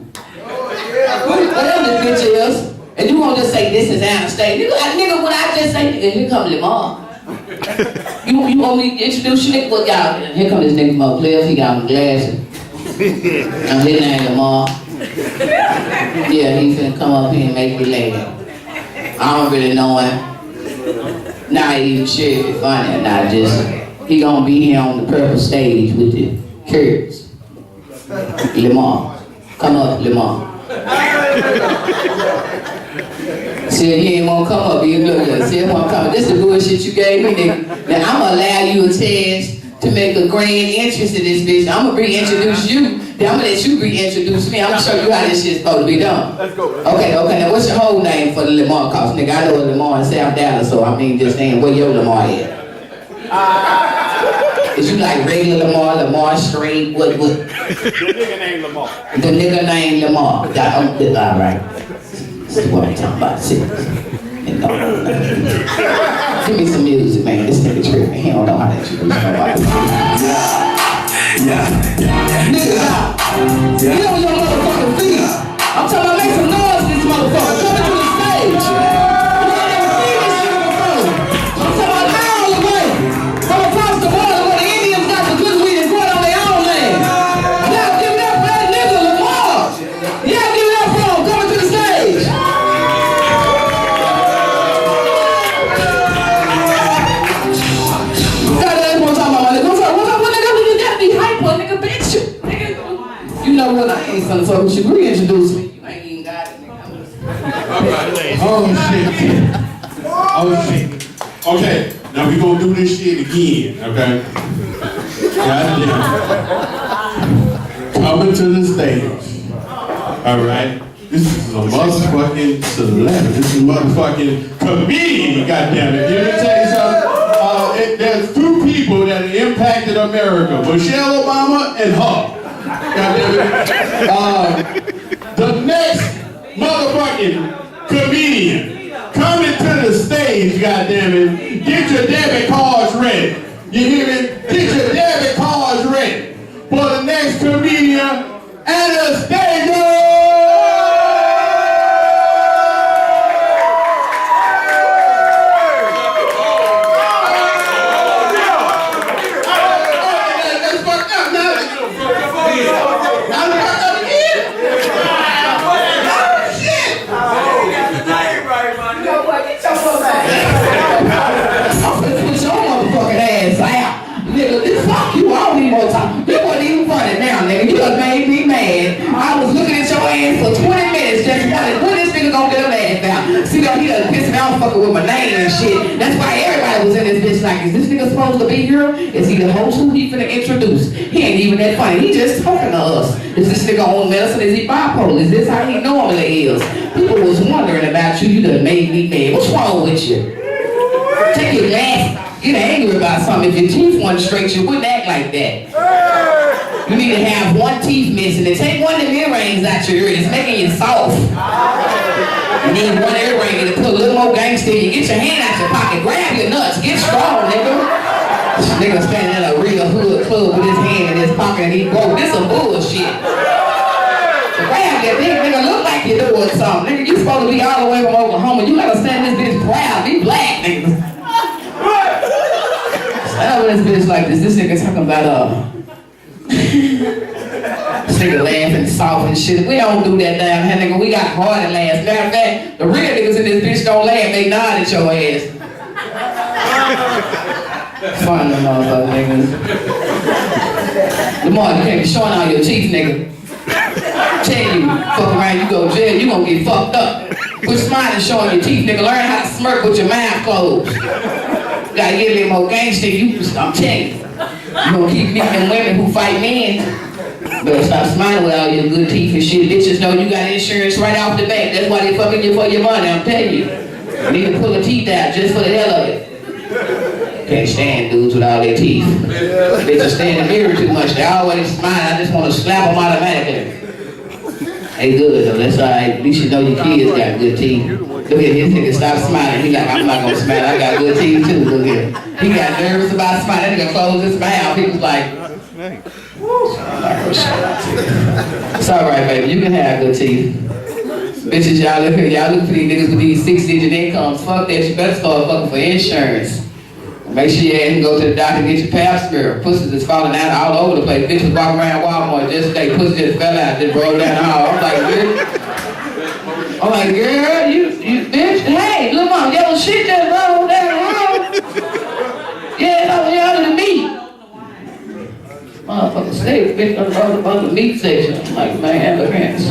Whatever this bitch is. And you won't just say this is Anastasia. Nigga, when I just say, nigga, here come Lamar. You want me to introduce you, nigga? Well, y'all, here come this nigga Mo Players. He got my glasses. And his name Lamar. Yeah, he finna come up here and make me laugh. I don't really know him. Not even sure if it's funny or not. Just he gonna be here on the purple stage with the curves. Lamar, come up, Lamar. See if he ain't wanna come up, you look at it. See if he wanna come up. This is the bullshit you gave me, nigga. Now I'm gonna allow you a chance to make a grand entrance in this bitch. I'm gonna reintroduce you. Then I'm gonna let you reintroduce me. I'm gonna show you how this shit's supposed to be done. Let's go. Okay. Now what's your whole name for the Lamar cost, nigga? I know a Lamar in South Dallas, so I mean just saying where your Lamar is. Is you like regular Lamar straight? What? The nigga named Lamar. The nigga named Lamar. All right. This is what I'm talking about. See. Give me some music, man. This nigga tripping. He don't know how to introduce nobody. Niggas out. Get on your motherfucking feet. I'm talking about make some noise for this motherfucker. Coming to the stage. You ain't never seen this shit before. I'm talking about miles away. From across the water where the Indians got the good weed and put on their own land. Y'all give it up for that nigga Lamar. Y'all give it up for him coming to the stage. You know what? I ain't gonna talk with you. Reintroduce me. You ain't even got it, nigga. Oh shit. Oh shit. Okay, now we gonna do this shit again, okay? Goddamn. Coming to the stage. Alright? This is a motherfucking celebrity. This is a motherfucking comedian, goddammit. You know what I'm tell you something? There's two people that have impacted America. Michelle Obama and her. The next motherfucking comedian coming to the stage, goddammit. Get your debit cards ready. You hear me? Get your debit cards ready for the next comedian Anastasia. You done made me mad. I was looking at your ass for 20 minutes just wondering when this nigga gonna get a laugh out. See, he done pissed me off fucking with my name and shit. That's why everybody was in this bitch like, is this nigga supposed to be here? Is he the host who he finna introduce? He ain't even that funny. He just talking to us. Is this nigga on medicine? Is he bipolar? Is this how he normally is? People was wondering about you. You done made me mad. What's wrong with you? Take your glass off. Get angry about something. If your teeth weren't straight, you wouldn't act like that. You need to have one teeth missing and take one of them earrings out your ear. It's making you soft. You need one earring and put a little more gangster in you. Get your hand out your pocket. Grab your nuts. Get strong, nigga. This nigga standing in a real hood club with his hand in his pocket and he broke. This some bullshit. So grab that thing, nigga. Look like you're doing something. Nigga, you supposed to be all the way from Oklahoma. You gotta stand this bitch proud. Be black, nigga. Stand over this bitch like this. This nigga talking about, this nigga laughing soft and shit. We don't do that down here, nigga. We got hard and laughs. Matter of fact, the real niggas in this bitch don't laugh. They nod at your ass. Fun them motherfuckers, niggas. Lamar, you can't be showing all your teeth, nigga. Tell you, fuck around, you go to jail, you gonna get fucked up. Quit smiling, showing your teeth, nigga. Learn how to smirk with your mouth closed. Gotta get a little more gangster. I'm telling you. You gonna keep meeting women who fight men. Better stop smiling with all your good teeth and shit. Bitches know you got insurance right off the bat. That's why they fucking you for your money, I'm telling you. You need to pull the teeth out just for the hell of it. Can't stand dudes with all their teeth. Bitches stay in the mirror too much. They always smile. I just want to slap them automatically. They good though, that's alright. At least you know your kids got good teeth. Look at his nigga, stop smiling. He like, I'm not gonna smile, I got good teeth too. Look at him. He got nervous about smiling. That nigga closed his mouth. He was like, it's alright, baby, you can have good teeth. Bitches, y'all look for these niggas with these 6-digit incomes. Fuck that, you better start fucking for insurance. Make sure you ain't go to the doctor and get your pap smear. Pussies is falling out all over the place. Bitches walking around Walmart just today. Pussy just fell out, just rolled down the hall. I'm like, girl, you bitch. Hey, look, mom, your shit just rolled down the hall. Yeah, it's over here under the meat. Motherfucker steak, bitch, on the meat section. I'm like, man, look at this.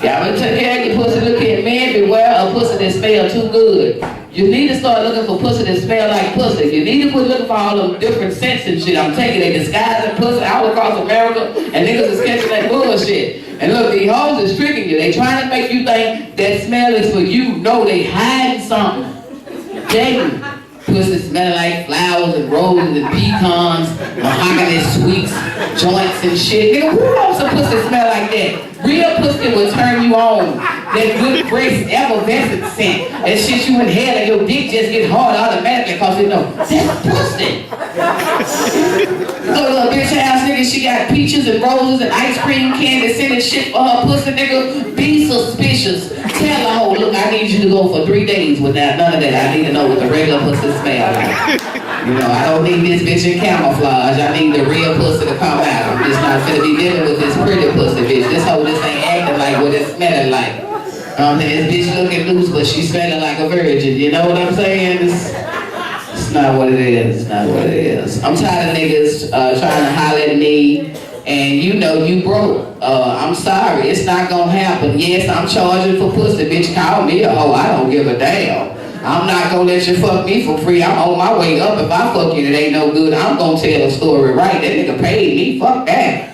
Y'all better take care of your pussy. Look at man, beware a pussy that smell too good. You need to start looking for pussy that smell like pussy. You need to quit looking for all them different scents and shit. I'm taking they disguising pussy all across America and niggas is catching that bullshit. And look, these hoes is tricking you. They trying to make you think that smell is for you. No, they hiding something. Damn. Pussy smelling like flowers and roses and pecans, mahogany sweets, joints and shit. Nigga, who wants a pussy smell like that? Real pussy will turn you on. That good breast effervescent scent. That shit you inhale and your dick just get hard automatically because you know, that's pussy. Little bitch ass nigga, she got peaches and roses and ice cream candy sending shit for her pussy, nigga. Be suspicious. Tell her, oh, look, I need you to go for 3 days without none of that. I need to know what the regular pussy smell like. You know, I don't need this bitch in camouflage. I need the real pussy to come out. I'm just not finna be dealing with this pretty pussy bitch. This hoe just ain't acting like what it's smelling like. This bitch looking loose, but she's smelling like a virgin. You know what I'm saying? It's not what it is. It's not what it is. I'm tired of niggas trying to holler at me, and you know you broke. I'm sorry, it's not gonna happen. Yes, I'm charging for pussy, bitch. Call me a hoe. I don't give a damn. I'm not gonna let you fuck me for free. I'm on my way up. If I fuck you and it ain't no good, I'm gonna tell the story right. That nigga paid me. Fuck that.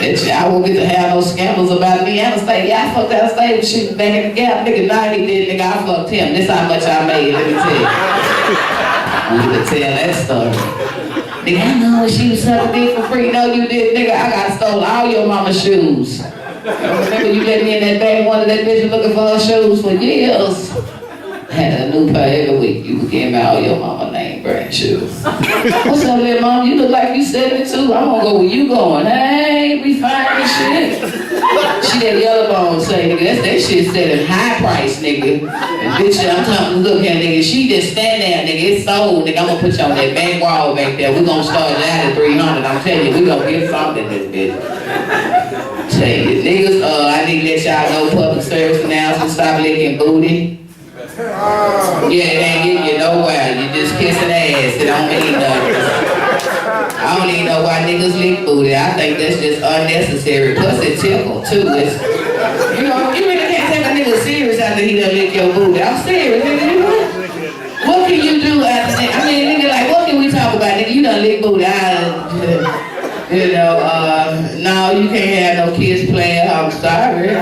I won't get to have no scandals about me. Anastasia, yeah, I fucked Anastasia when she was back in the gap. Nigga, nah, he did. Nigga, I fucked him. This how much I made. Let me tell you. I'm gonna tell that story. Nigga, I know she was sucking dick for free. No, you did. Nigga, I got stole all your mama's shoes. Remember you let me in that bag, one of that bitch looking for her shoes for years. Had a new pair every week. You could give me all your mama name brand shoes. What's up, little mom? You look like you 72. I'm gonna go where you going. Hey, we fine and shit. She that yellow bone say, nigga, that shit selling high price, nigga. And bitch, I'm talking, look here, nigga. She just stand there, nigga. It's sold, nigga. I'm gonna put you on that back wall back there. We gonna start you out at 300. I'm telling you, we gonna get something this bitch. Tell you, niggas, I need to let y'all know public service announcement, stop licking booty. Yeah, it ain't getting you nowhere. You just kissing ass. It don't mean nothing. I don't even know why niggas lick booty. I think that's just unnecessary. Plus it tickle too. It's, you know, you really can't take a nigga serious after he done lick your booty. I'm serious, nigga. What can you do after that? I mean, nigga, like, what can we talk about, nigga? You done lick booty. You know, no, you can't have no kids playing. I'm sorry.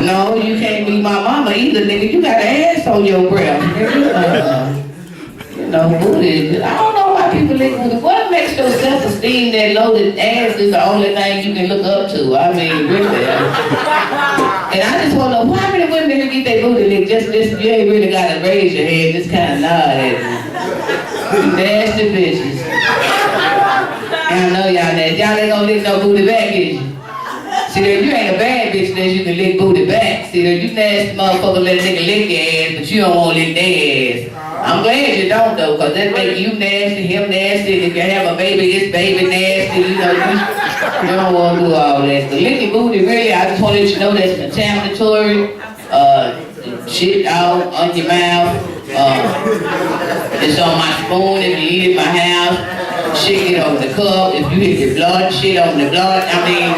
No, you can't be my mama either, nigga. You got an ass on your breath, nigga. You know, booty. I don't know why people lick booty. What makes your self-esteem that loaded ass is the only thing you can look up to? I mean, really. And I just want to know, why many women who get their booty licked? Just listen, you ain't really got to raise your head. Just kind of nod at me. Nasty bitches. I know y'all nasty. Y'all ain't gonna lick no booty back, is you? See, you ain't a bad bitch that you can lick booty back. See, you nasty motherfucker let a nigga lick your ass, but you don't want to lick their ass. I'm glad you don't, though, because that make you nasty, him nasty. If you have a baby, it's baby nasty. You know, you don't want to do all that. The licking booty, really, I just want to let you know that's contaminatory. Shit out on your mouth. It's on my spoon if you eat in my house. Shit get over the cup. If you hit your blood, shit over the blood. I mean,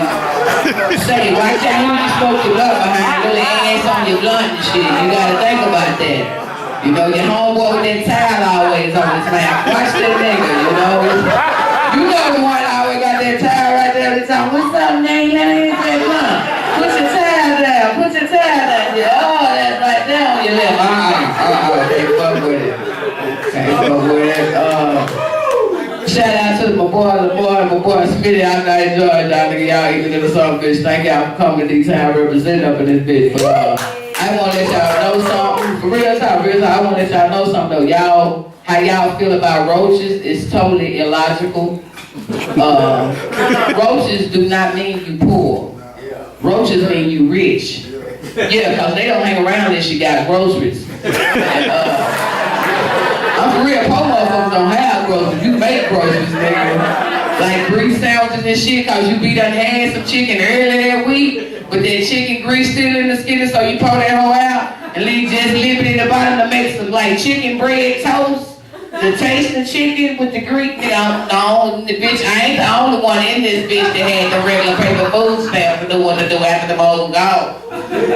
say right down when you smoke your blood behind little ass on your blunt and shit. You gotta think about that. You know, your homeboy with that towel always on his mouth. Watch that nigga, you know. You know the one always got that towel right there every time. What's up, nigga? Let me hit that blunt. Put your towel down. Put your towel down. Yeah, oh, that's right there on your lip. Can't fuck with it. Can't fuck with it. Shout out to my boy Smitty out there in Georgia, y'all nigga, y'all even in the song, bitch. Thank y'all for coming to D-Town representing up in this bitch. But I want to let y'all know something. For real talk, I want to let y'all know something though. Y'all, how y'all feel about roaches is totally illogical. Roaches do not mean you poor. Roaches mean you rich. Yeah, because they don't hang around unless you got groceries. I'm for real, poor motherfuckers don't have groceries. You make groceries, nigga. Like grease sandwiches and shit, cause you be done had some chicken earlier that week, but that chicken grease still in the skin, so you pour that hoe out and leave just leave it in the bottom to make some like chicken bread toast. The taste of chicken with the Greek, bitch, I ain't the only one in this bitch that had the regular paper food stamp for the one to do after the bowl gone.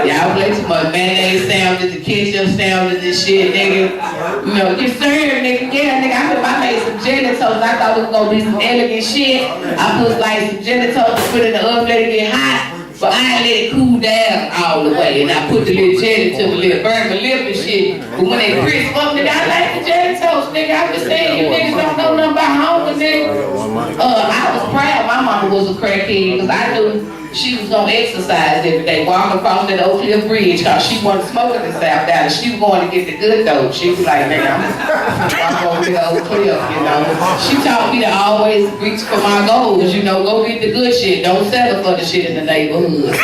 Y'all play too much mayonnaise sandwiches and ketchup sandwiches and shit, nigga. You know, get served, nigga. Yeah, nigga, I made some jelly toast. I thought it was gonna be some elegant shit. I put like some jelly toast and put it in the oven, let it get hot. But I ain't let it cool down all the way. And I put the little jelly to my lip, burn my lip and shit. But when they crisp up, nigga, I like the jelly toast, nigga. I just saying, you niggas don't know nothing about hunger, nigga. I was proud my mama was a crackhead, because I knew she was gonna exercise every day, walking across that Oak Cliff Bridge, because she wasn't smoking in South Dallas. She was going to get the good dope. She was like, man, I'm walking over to the Oak Cliff, you know. She taught me to always reach for my goals, you know, go get the good shit. Don't settle for the shit in the neighborhood.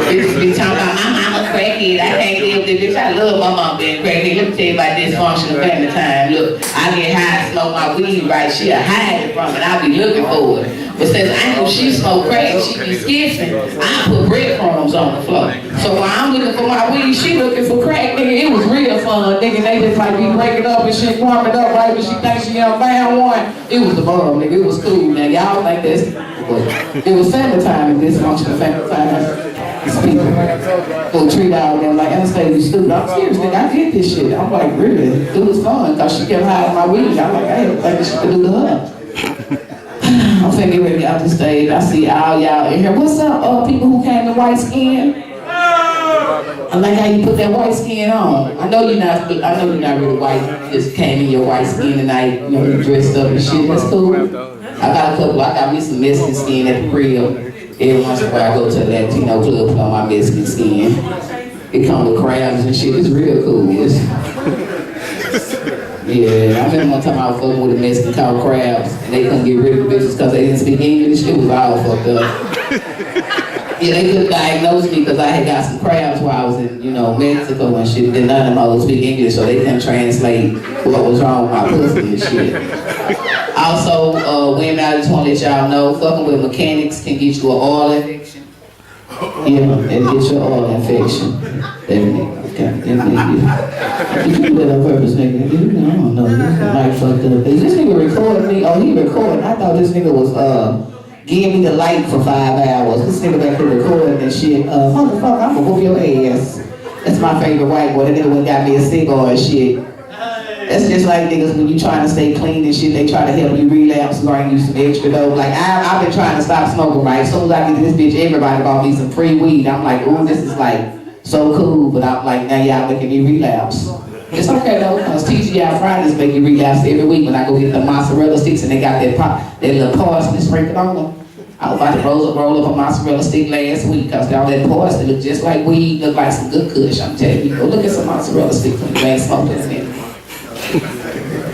Bitch be talking about my mama crackhead. I can't live with it. Bitch, I love my mama being crackhead. Let me tell you about dysfunctional family time. Look, I get high and smoke my weed right. She'll hide it from it. I'll be looking for it. But since I know she smoke crack, she be skipping, I put breadcrumbs on the floor. So while I'm looking for my weed, she looking for crack, nigga. It was real fun, nigga. They just like be breaking up and shit, warming up right when she thinks she done found one. It was the bomb, nigga. It was cool. Now y'all think that's, but it was family time and dysfunctional family time. People go treat all them like Anastasia, you stupid. I'm serious, nigga. I did this shit. I'm like, really? It was fun, because she kept hiding my weed. I'm like, I didn't think this shit could do to her. I'm finna get ready to get off the stage. I see all y'all in here. What's up, people who came in white skin? I like how you put that white skin on. I know you're not really white. You just came in your white skin tonight. You know, you dressed up and shit. That's cool. I got me some Mexican skin at the crib. Every once in a while I go to the Latino club, put on my Mexican skin. It comes with crabs and shit. It's real cool. Yeah, I remember one time I was fucking with a Mexican called Crabs, and they couldn't get rid of the bitches because they didn't speak English. It was all fucked up. Yeah, they couldn't diagnose me because I had got some crabs while I was in, you know, Mexico and shit. Then none of them all speak English, so they couldn't translate what was wrong with my pussy and shit. Also, women, I just want to let y'all know, fucking with mechanics can get you an oil infection. Yeah, it'll get you an oil infection. Did you do that on purpose, nigga? I don't know. This fucked up. Is this nigga recording me? Oh, he recording. I thought this nigga was giving me the light for 5 hours. This nigga back here recording and shit. Motherfucker, I'm gonna whoop your ass. That's my favorite white boy. That nigga went got me a cigar and shit. That's just like niggas when you trying to stay clean and shit, they try to help you relapse, bring you some extra dope. Like I've been trying to stop smoking, right? As soon as I get to this bitch, everybody bought me some free weed. I'm like, ooh, this is like so cool, but I'm like, now y'all making me relapse. It's okay though, because TGI Fridays make you relapse every week when I go get the mozzarella sticks and they got that little parsley sprinkled on them. I was about to roll up a mozzarella stick last week because all that parsley look just like weed, look like some good kush. I'm telling you, go look at some mozzarella sticks when you ain't smoking it.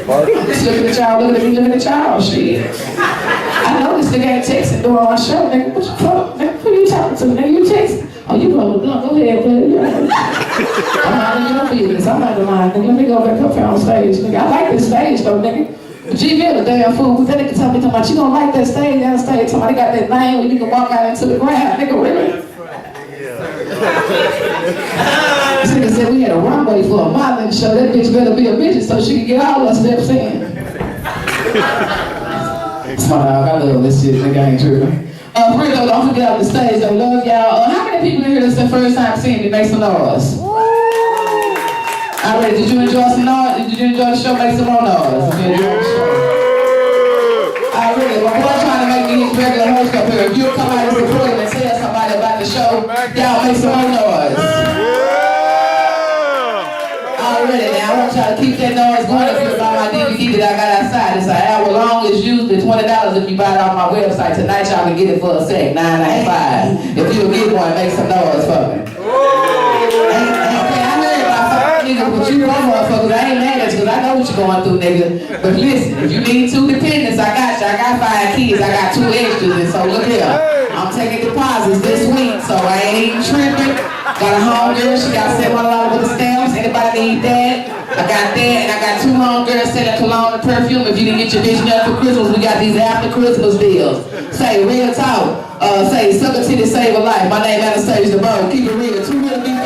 I'm just looking at y'all, looking at y'all, shit. I know this nigga ain't texting during our show, nigga. What the fuck, nigga? Who you talking to, nigga? You texting? Oh, you go ahead, play. I'm not in your business. I'm not the line, nigga. Let me go back up here on stage, nigga. I like this stage, though, nigga. G-Bill, a damn fool. That nigga tell me, you gonna like that stage, that stage. Somebody got that lane where you can walk out into the ground, nigga, really? This nigga said we had a runway for a modeling show. That bitch better be a bitch so she can get all her steps in. Smart dog, I love this shit, nigga, I ain't tripping. For real though, don't forget off the stage, I love y'all. How many people in here that's their first time seeing me? Make some noise. Alright, did you enjoy some noise? Did you enjoy the show? Make some more noise. Did you enjoy the show? Alright, my boy trying to make me his regular host up here. If you'll come out and support him and tell somebody about the show, y'all make some more noise. Already, now I want y'all to keep that noise going if you buy my DVD that I got outside. It's an hour long, it's usually $20 if you buy it off my website. Tonight y'all can get it for a sec, $9.95. If you'll get one, make some noise for me. But you know motherfuckers, I ain't mad at you because I know what you're going through, nigga. But listen, if you need 2 dependents, I got you. I got 5 kids, I got 2 extras, and so look here. I'm taking deposits this week, so I ain't even tripping. Got a homegirl, she got $700 worth of stamps. Anybody need that? I got that, and I got 2 homegirls selling cologne and perfume. If you didn't get your bitch nothing for Christmas, we got these after Christmas deals. Say real talk. Say suck a titty, save a life. My name Anastasia DeBow. Keep it real. 2 real deep.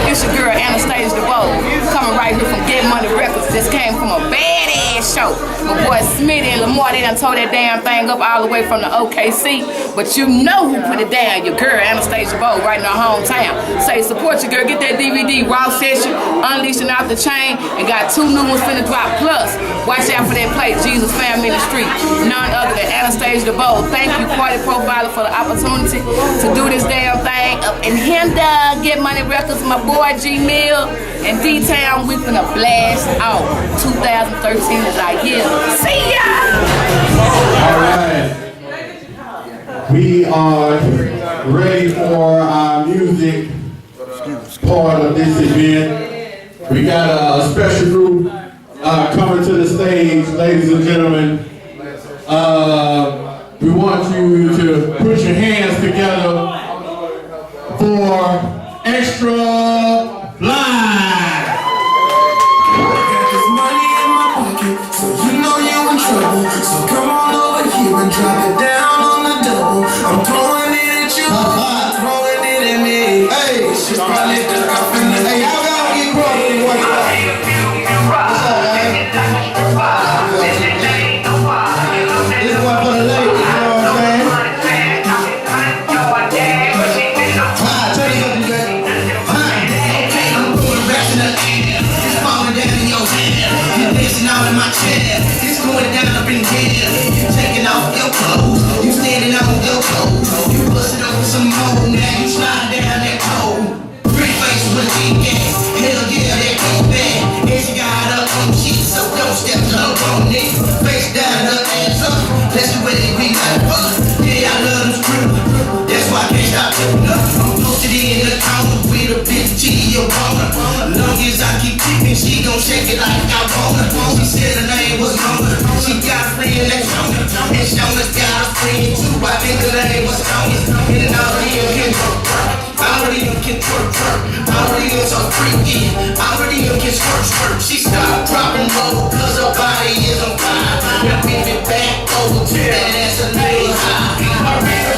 It's your girl Anastasia DeBow. coming right here from Get Money Records. This came from a badass show. My boy Smitty and Lamar, they done tore that damn thing up all the way from the OKC. But you know who put it down, your girl, Anastasia Bow, right in her hometown. Say, support your girl, get that DVD, Raw Session, Unleashing Out the Chain, and got 2 new ones finna drop. Plus, watch out for that plate, Jesus Family in the Street. None other than Anastasia Bow. Thank you, Quality Profiler, for the opportunity to do this damn thing up in Hinda. Get Money Records, my boy G Mill, and D-Town. We finna blast out. 2013 is our year. See ya! All right. We are ready for our music part of this event. We got a special group coming to the stage, ladies and gentlemen. We want you to put your hands together for Extra Live. Got this money in my pocket, so you know you in trouble. So come on over here and drop it down on the double. I'm throwing it at you, throwing it at me. Hey, she's probably the off in the. Hey, y'all gotta get broke. What's up, man? This one for the ladies, you know what I'm saying? Turn it up, DJ. Okay, I'm putting racks in the air. It's falling down in your hair. You're dancing out in my chair. It's going down up in here. You taking off your clothes. You standing on your toes. You busted over some more. Now you slide down that pole. Pretty face with a big ass. Hell yeah, that goes bad. And she got her own shit, so don't step to her own neck. Face down, her ass up. That's the way we got fuck. Yeah, I love them screw. That's why I can't stop tipping up. I'm posted in the corner with a bitch to your corner. Long as I keep tipping, she gon' shake it like I wanna. She said her name was Mona. She got a friend that's Shona. And Shona's got a friend too. I think her name was Shona. And all of them can work. All of them can twerk. All of them so freaky. All of them can squirt. She stopped dropping low cause her body is on fire. Now bring it back over to that ass a little high. My rear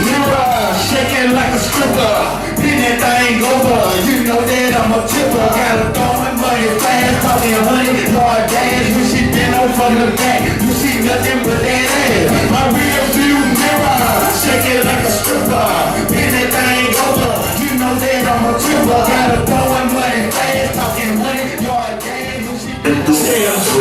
mirror, shaking like a stripper. Then that thing over, you know that I'm a tipper. Gotta throw my money fast, talking $100 gas. When she been over from the back, you see nothing but that ass. My rear view mirror, shaking like a stripper. Then that thing over, you know that I'm a tipper. Gotta throw my money fast, talking $100 gas.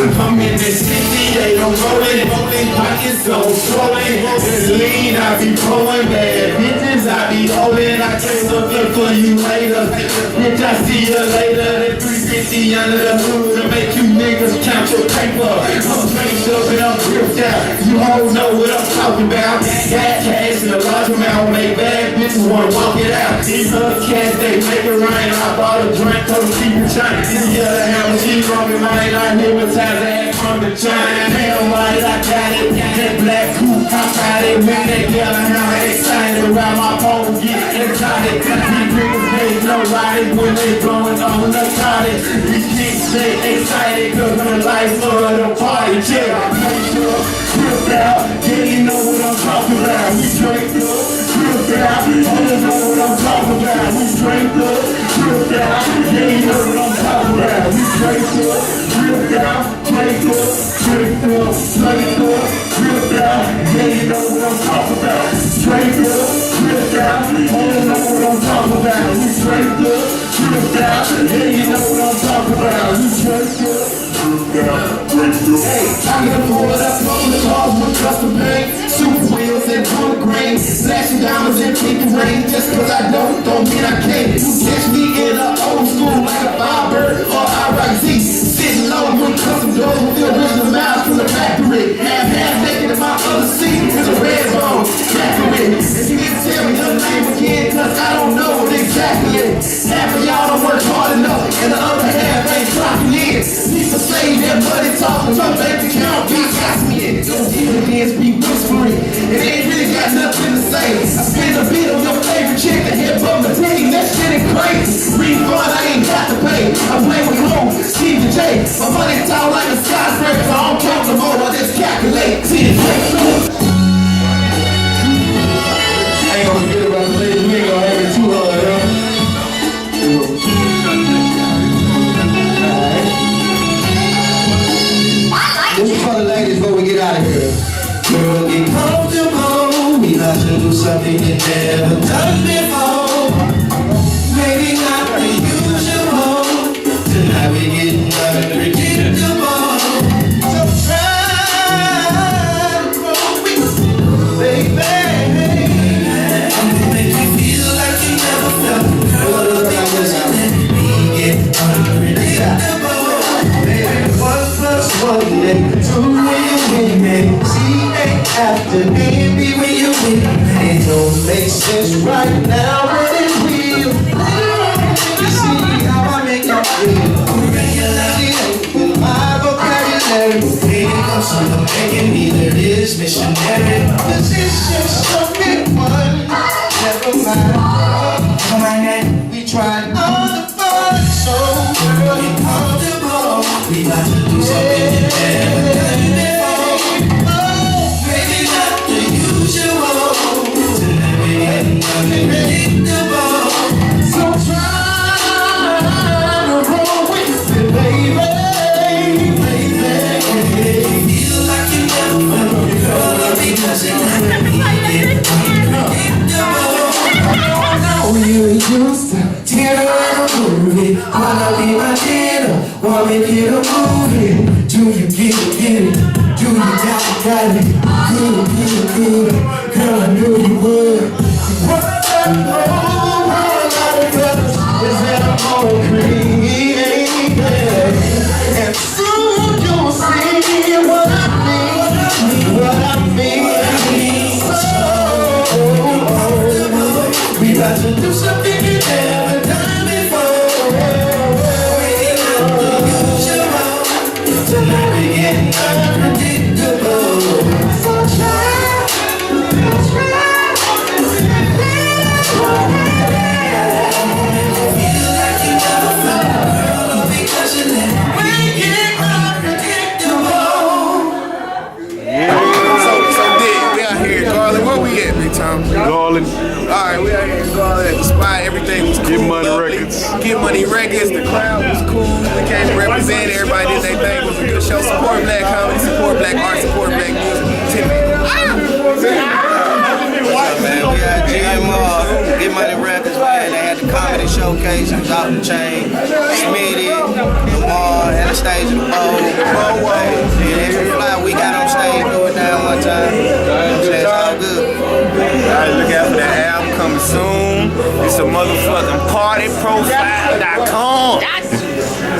I'm in this 68, I'm rolling, pockets so swollen. It's lean, I be pulling bad bitches, I be holding. I take something for you later, bitch. I see you later. That 350 under the hood to make you niggas count your paper. I'm straight up and I'm gripped out. You all know what I'm talking about. Got cash in a large amount, make bad bitches wanna walk it out. These other cats, they make it rain. I bought a drink, told them keep it shine. The other half, she rubbing mine. I hypnotize ass from the China. Hell right, I got it. That black coupe, I got it. When they yell and I'm excited around my phone, get excited. These niggas, they know right when they blowing on the cottage. These chicks, they excited cause I'm the life of the party. Chill, make sure, trip out. Yeah, you know what I'm talking about. We straight up, trip out. You know what I'm talking about. We straight up, trip out. Yeah, you know what I'm talking about. We straight up, trip out. Straight up, straight up, straight up, trip out. Yeah, you know what I'm talking about. Straight up, trip out. You know what I'm talking about. We straight up, trip out. Yeah, you know what I'm talking about. We straight up. Hey, I'm gonna pull it up on the cars with custom paint, super wheels and color grain, flashing diamonds and pink rain. Just cause I don't mean I can't. You catch me in an old school like a Firebird or IRZ, sitting low with custom doors with the original miles from the factory. Half naked in my other seat is a red bone, factory. And you didn't tell me her name again, cause I don't know it exactly. Half of y'all don't work hard enough, and the other half ain't clocking in. Need to save that money talking, my bank account be asking me. Those dividends be whispering, it ain't really got nothing to say. I spend a bit on your favorite chick to hit from the team, that shit is crazy. Refund I ain't got to pay, I play with home, Steve and J. My money tall like a skyscraper, so I don't count no more, I just calculate. See it, I ain't gonna forget about the ladies, we ain't gonna have it too hard, huh? girl, get comfortable. We about to do something you never done before. Maybe not the usual. Tonight we getting unpredictable. So try to roll with me, baby. I'm gonna make you feel like you never felt. Girl, because I let me get unpredictable. Baby, 1+1 make 2 when you win me. See, ain't after baby when you win. It don't make sense right now, but it will. You see how I make you feel. Regularly ain't in my vocabulary. Here comes something making me there is missionary. Position submit one, never mind. Come on now, we tried all the fun, so girl, get comfortable. We about to do something you never done before. Maybe not the usual. Tonight we getting unpredictable. So try to roll with me, baby. Feel like you never felt girl, because it let me get unpredictable. You used to tear and movie. Wanna be my dinner, wanna make it a movie. Do you get it? Do you got it? Good. Girl, I knew you would. What I know, all I brothers is that I'm all green. And soon you'll see what I mean. We about to do something you never done before. Waking up the usual. Tonight we getting unpredictable. So try. Feel like you never felt girl, because you let me get unpredictable. So Dick, we out here in Garland. Where we at, Big Tom? Garland, Alright, we out here in Garland at the spot. Everything was cool. Get Money lovely. Records. Get Money Records. The crowd was cool. We came to represent. Everybody did their thing. It was a good show. Support black comedy, support black art, support black music. Man, we had GMR, Get Money Records, man. They had the comedy showcase. It was out the chain. Smitty, Lamar, had the stage of the bowl. Yeah, every fly we got on stage, do it down one time. It's all good. Alright, look out for that album coming soon. It's a motherfucking partyprofile.com.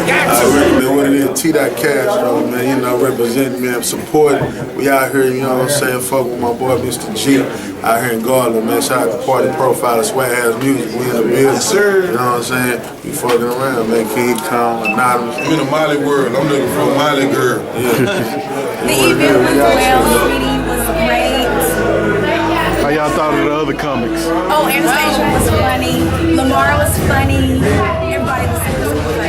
Man, what it is, T.Cash, though, man, you know, representing, man, support. We out here, you know what I'm saying, fuck with my boy, Mr. G, out here in Garland, man. Shout out to Party Profile, Swag House Music, we in the building, sir. You know what I'm saying? We fucking around, man, King Kong, Anonymous. I'm in a Molly world, I'm looking for a Molly girl. The event was well, Smitty was great. how y'all thought of the other comics? Oh, Anastasia was funny. Lamar was funny. Everybody was super, super funny.